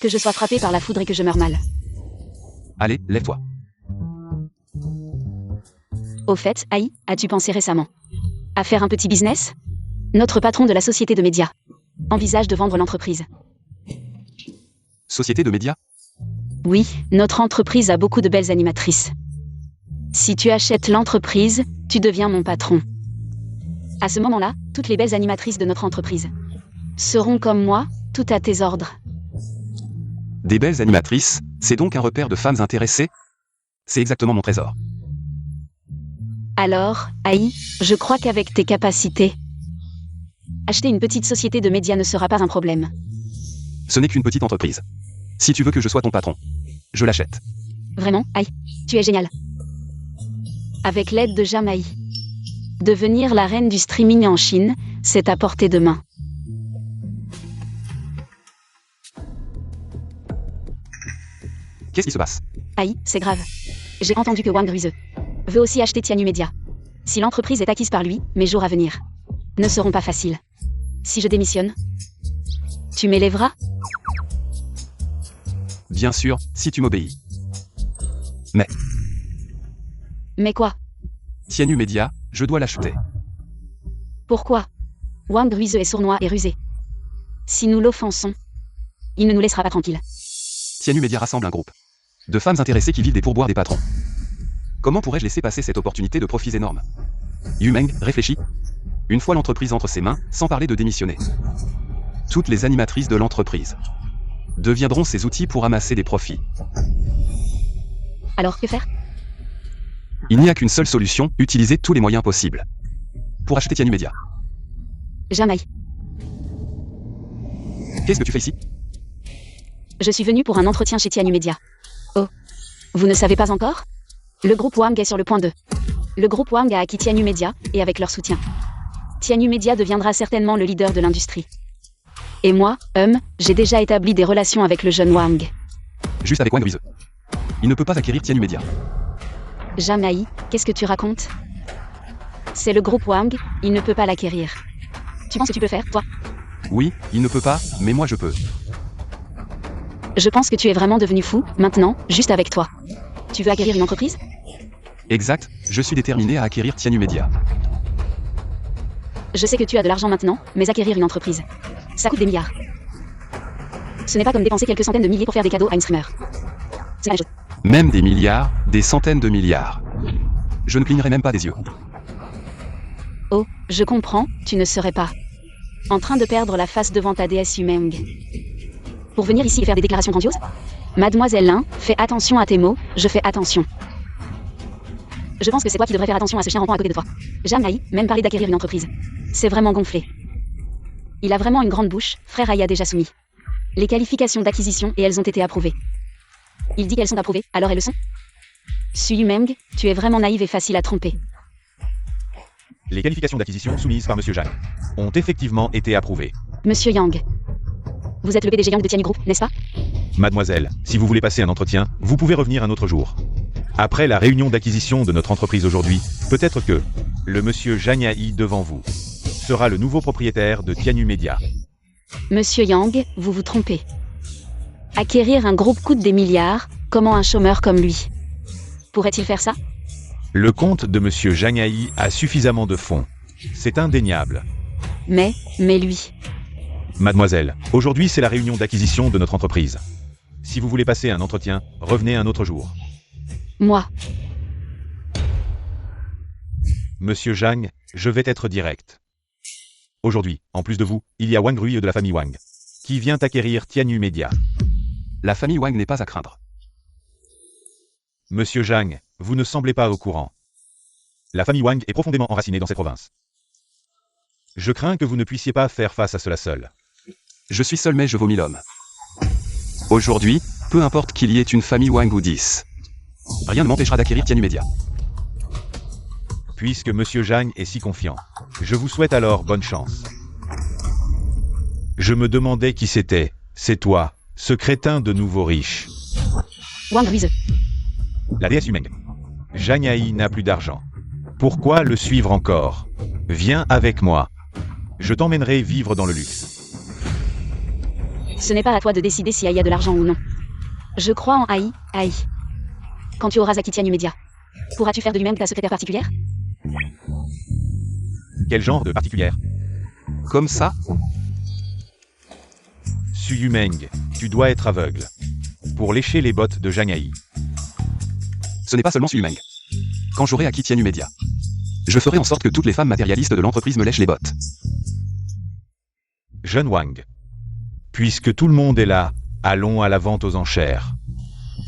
que je sois frappé par la foudre et que je meure mal. Allez, lève-toi. Au fait, Aïe, as-tu pensé récemment à faire un petit business? Notre patron de la société de médias envisage de vendre l'entreprise. Société de médias? Oui, notre entreprise a beaucoup de belles animatrices. Si tu achètes l'entreprise, tu deviens mon patron. À ce moment-là, toutes les belles animatrices de notre entreprise seront comme moi, tout à tes ordres. Des belles animatrices, c'est donc un repère de femmes intéressées? C'est exactement mon trésor. Alors, Aïe, je crois qu'avec tes capacités, acheter une petite société de médias ne sera pas un problème. Ce n'est qu'une petite entreprise. Si tu veux que je sois ton patron, je l'achète. Vraiment, Aïe, tu es génial. Avec l'aide de Jamaï, devenir la reine du streaming en Chine, c'est à portée de main. Qu'est-ce qui se passe? Aïe, c'est grave. J'ai entendu que Wang Ruize veut aussi acheter Tianyu Media. Si l'entreprise est acquise par lui, mes jours à venir ne seront pas faciles. Si je démissionne, tu m'élèveras? Bien sûr, si tu m'obéis. Mais quoi? Tianyu Media, je dois l'acheter. Pourquoi? Wang Ruize est sournois et rusé. Si nous l'offensons, il ne nous laissera pas tranquille. Tianyu Media rassemble un groupe de femmes intéressées qui vivent des pourboires des patrons. Comment pourrais-je laisser passer cette opportunité de profits énormes? Yumeng, réfléchis. Une fois l'entreprise entre ses mains, sans parler de démissionner, toutes les animatrices de l'entreprise deviendront ses outils pour amasser des profits. Alors que faire? Il n'y a qu'une seule solution, utiliser tous les moyens possibles pour acheter Tianyu Media. Jamais. Qu'est-ce que tu fais ici? Je suis venu pour un entretien chez Tianyu Media. Oh, vous ne savez pas encore? Le groupe Wang est sur le point de. Le groupe Wang a acquis Tianyu Media, et avec leur soutien, Tianyu Media deviendra certainement le leader de l'industrie. Et moi, j'ai déjà établi des relations avec le jeune Wang. Juste avec Wang Ruize. Il ne peut pas acquérir Tianyu Media. Jamaï, qu'est-ce que tu racontes? C'est le groupe Wang, il ne peut pas l'acquérir. Tu penses que tu peux faire, toi? Oui, il ne peut pas, mais moi je peux. Je pense que tu es vraiment devenu fou, maintenant, juste avec toi. Tu veux acquérir une entreprise? Exact, je suis déterminé à acquérir Tianyu Media. Je sais que tu as de l'argent maintenant, mais acquérir une entreprise, ça coûte des milliards. Ce n'est pas comme dépenser quelques centaines de milliers pour faire des cadeaux à une streamer. C'est la même chose. Même des milliards, des centaines de milliards. Je ne clignerai même pas des yeux. Oh, je comprends, tu ne serais pas en train de perdre la face devant ta déesse Yumeng. Pour venir ici et faire des déclarations grandioses? Mademoiselle Lin, fais attention à tes mots, je fais attention. Je pense que c'est toi qui devrais faire attention à ce chien rampant à côté de toi. Jamaï, même parler d'acquérir une entreprise. C'est vraiment gonflé. Il a vraiment une grande bouche, frère Aïe a déjà soumis les qualifications d'acquisition et elles ont été approuvées. Il dit qu'elles sont approuvées, alors elles le sont. Su Yumeng, tu es vraiment naïve et facile à tromper. Les qualifications d'acquisition soumises par Monsieur Zhang ont effectivement été approuvées. Monsieur Yang. Vous êtes le PDG Yang de Tianyu Group, n'est-ce pas? Mademoiselle, si vous voulez passer un entretien, vous pouvez revenir un autre jour. Après la réunion d'acquisition de notre entreprise aujourd'hui, peut-être que le monsieur Zhang Yai devant vous sera le nouveau propriétaire de Tianyu Media. Monsieur Yang, vous vous trompez. Acquérir un groupe coûte des milliards, comment un chômeur comme lui pourrait-il faire ça? Le compte de monsieur Zhang Yai a suffisamment de fonds. C'est indéniable. Mais lui. Mademoiselle, aujourd'hui c'est la réunion d'acquisition de notre entreprise. Si vous voulez passer un entretien, revenez un autre jour. Moi. Monsieur Zhang, je vais être direct. Aujourd'hui, en plus de vous, il y a Wang Rui de la famille Wang, qui vient acquérir Tianyu Media. La famille Wang n'est pas à craindre. Monsieur Zhang, vous ne semblez pas au courant. La famille Wang est profondément enracinée dans cette province. Je crains que vous ne puissiez pas faire face à cela seul. Je suis seul mais je vaux 1000 hommes. Aujourd'hui, peu importe qu'il y ait une famille Wang ou 10. Rien ne m'empêchera d'acquérir Tianyu Media. Puisque monsieur Zhang est si confiant, je vous souhaite alors bonne chance. Je me demandais qui c'était. C'est toi, ce crétin de nouveau riche. Wang Ruize. La déesse Yumeng. Zhang Yai n'a plus d'argent. Pourquoi le suivre encore? Viens avec moi. Je t'emmènerai vivre dans le luxe. Ce n'est pas à toi de décider si Aïe a de l'argent ou non. Je crois en Aïe. Quand tu auras acquis Tianyu Media, pourras-tu faire de lui-même ta secrétaire particulière? Quel genre de particulière? Comme ça? Su Yumeng, tu dois être aveugle. Pour lécher les bottes de Zhang Yai. Ce n'est pas seulement Su Yumeng. Quand j'aurai acquis Tianyu Media, je ferai en sorte que toutes les femmes matérialistes de l'entreprise me lèchent les bottes. Jeune Wang. Puisque tout le monde est là, allons à la vente aux enchères.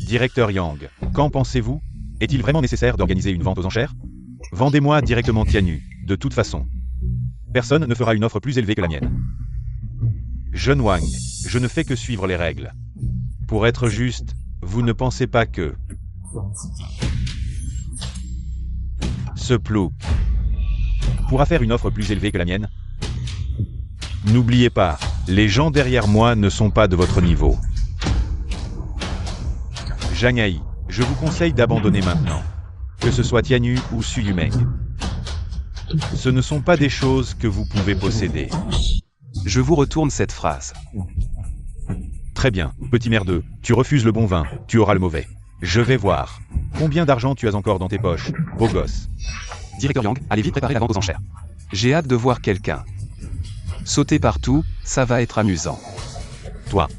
Directeur Yang, qu'en pensez-vous? Est-il vraiment nécessaire d'organiser une vente aux enchères? Vendez-moi directement Tianyu, de toute façon. Personne ne fera une offre plus élevée que la mienne. Jeune Wang, je ne fais que suivre les règles. Pour être juste, vous ne pensez pas que... Ce plouc pourra faire une offre plus élevée que la mienne? N'oubliez pas, les gens derrière moi ne sont pas de votre niveau. Zhang Yai, je vous conseille d'abandonner maintenant. Que ce soit Tianyu ou Su Yumeng. Ce ne sont pas des choses que vous pouvez posséder. Je vous retourne cette phrase. Très bien, petit merdeux, tu refuses le bon vin, tu auras le mauvais. Je vais voir. Combien d'argent tu as encore dans tes poches, beau gosse? Directeur Yang, allez vite préparer la vente aux enchères. J'ai hâte de voir quelqu'un sauter partout, ça va être amusant. Toi.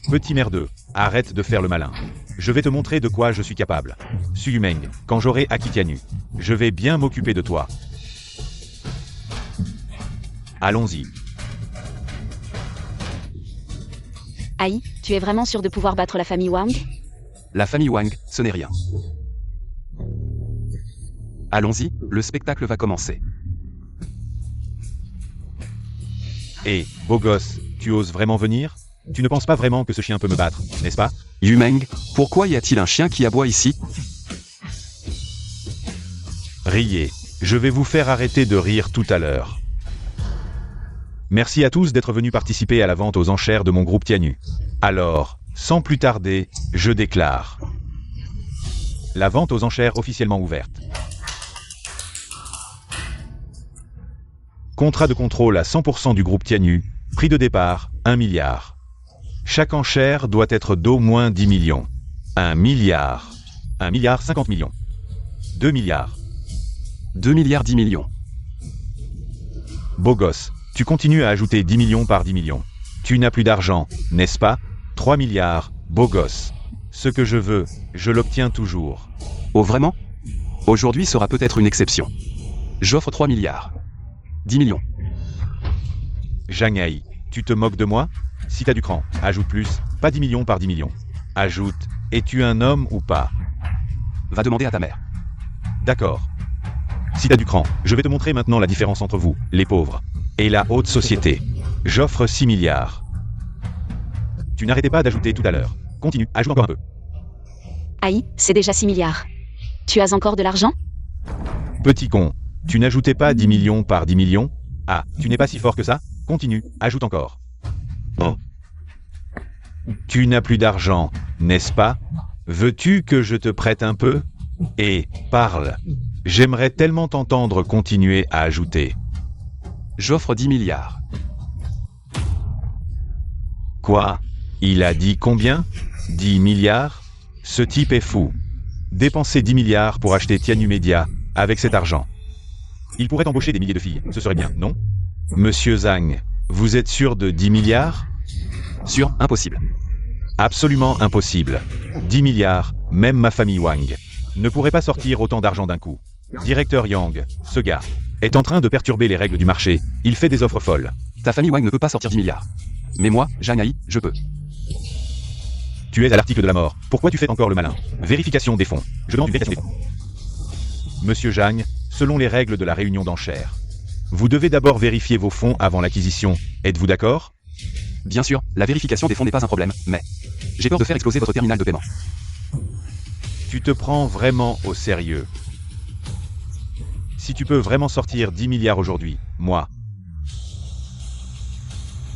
Petit merdeux, arrête de faire le malin. Je vais te montrer de quoi je suis capable. Su Yumeng, quand j'aurai acquis Tianyu, je vais bien m'occuper de toi. Allons-y. Aïe, tu es vraiment sûr de pouvoir battre la famille Wang? La famille Wang, ce n'est rien. Allons-y, le spectacle va commencer. Hé, beau gosse, tu oses vraiment venir? Tu ne penses pas vraiment que ce chien peut me battre, n'est-ce pas? Yumeng, pourquoi y a-t-il un chien qui aboie ici? Riez, je vais vous faire arrêter de rire tout à l'heure. Merci à tous d'être venus participer à la vente aux enchères de mon groupe Tianyu. Alors, sans plus tarder, je déclare la vente aux enchères officiellement ouverte. Contrat de contrôle à 100% du groupe Tianyu, prix de départ, 1 milliard. Chaque enchère doit être d'au moins 10 millions. 1 milliard. 1 milliard 50 millions. 2 milliards. 2 milliards 10 millions. Beau gosse, tu continues à ajouter 10 millions par 10 millions. Tu n'as plus d'argent, n'est-ce pas? 3 milliards, beau gosse. Ce que je veux, je l'obtiens toujours. Oh vraiment? Aujourd'hui sera peut-être une exception. J'offre 3 milliards. 10 millions. Zhang Yai, tu te moques de moi? Si t'as du cran, ajoute plus, pas 10 millions par 10 millions. Ajoute, es-tu un homme ou pas? Va demander à ta mère. D'accord. Si t'as du cran, je vais te montrer maintenant la différence entre vous, les pauvres, et la haute société. J'offre 6 milliards. Tu n'arrêtais pas d'ajouter tout à l'heure. Continue, ajoute encore un peu. Aïe, c'est déjà 6 milliards. Tu as encore de l'argent? Petit con, tu n'ajoutais pas 10 millions par 10 millions? Ah, tu n'es pas si fort que ça? Continue, ajoute encore. Oh. Tu n'as plus d'argent, n'est-ce pas? Veux-tu que je te prête un peu? Et, parle. J'aimerais tellement t'entendre continuer à ajouter. J'offre 10 milliards. Quoi? Il a dit combien? 10 milliards? Ce type est fou. Dépenser 10 milliards pour acheter Tianu Media, avec cet argent. Il pourrait embaucher des milliers de filles, ce serait bien, non? Monsieur Zhang, vous êtes sûr de 10 milliards? Sûr, impossible. Absolument impossible. 10 milliards, même ma famille Wang ne pourrait pas sortir autant d'argent d'un coup. Directeur Yang, ce gars, est en train de perturber les règles du marché. Il fait des offres folles. Ta famille Wang ne peut pas sortir 10 milliards. Mais moi, Zhang Hai, je peux. Tu es à l'article de la mort. Pourquoi tu fais encore le malin? Vérification des fonds. Je demande une vérification des fonds. Monsieur Zhang, selon les règles de la réunion d'enchères, vous devez d'abord vérifier vos fonds avant l'acquisition. Êtes-vous d'accord? Bien sûr, la vérification des fonds n'est pas un problème, mais j'ai peur de faire exploser votre terminal de paiement. Tu te prends vraiment au sérieux. Si tu peux vraiment sortir 10 milliards aujourd'hui, moi,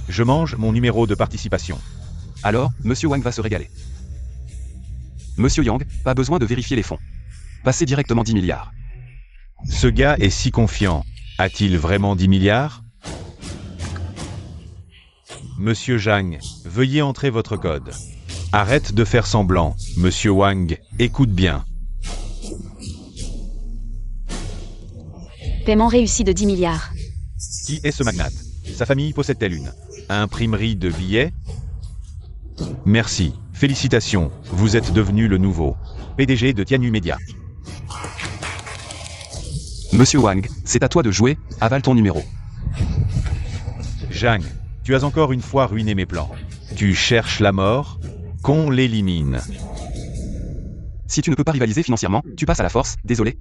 je mange mon numéro de participation. Alors, Monsieur Wang va se régaler. Monsieur Yang, pas besoin de vérifier les fonds. Passez directement 10 milliards. Ce gars est si confiant. A-t-il vraiment 10 milliards? Monsieur Zhang, veuillez entrer votre code. Arrête de faire semblant, Monsieur Wang, écoute bien. Paiement réussi de 10 milliards. Qui est ce magnate? Sa famille possède-t-elle une imprimerie de billets? Merci, félicitations, vous êtes devenu le nouveau PDG de Tianu Media. Monsieur Wang, c'est à toi de jouer, avale ton numéro. Zhang, tu as encore une fois ruiné mes plans. Tu cherches la mort? Qu'on l'élimine. Si tu ne peux pas rivaliser financièrement, tu passes à la force, désolé.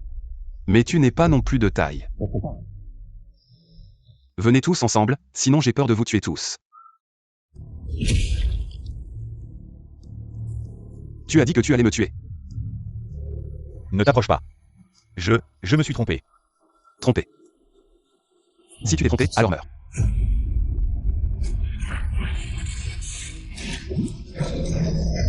Mais tu n'es pas non plus de taille. Venez tous ensemble, sinon j'ai peur de vous tuer tous. Tu as dit que tu allais me tuer. Ne t'approche pas. Je me suis trompé. Trompé. Si tu t'es trompé, alors meurs.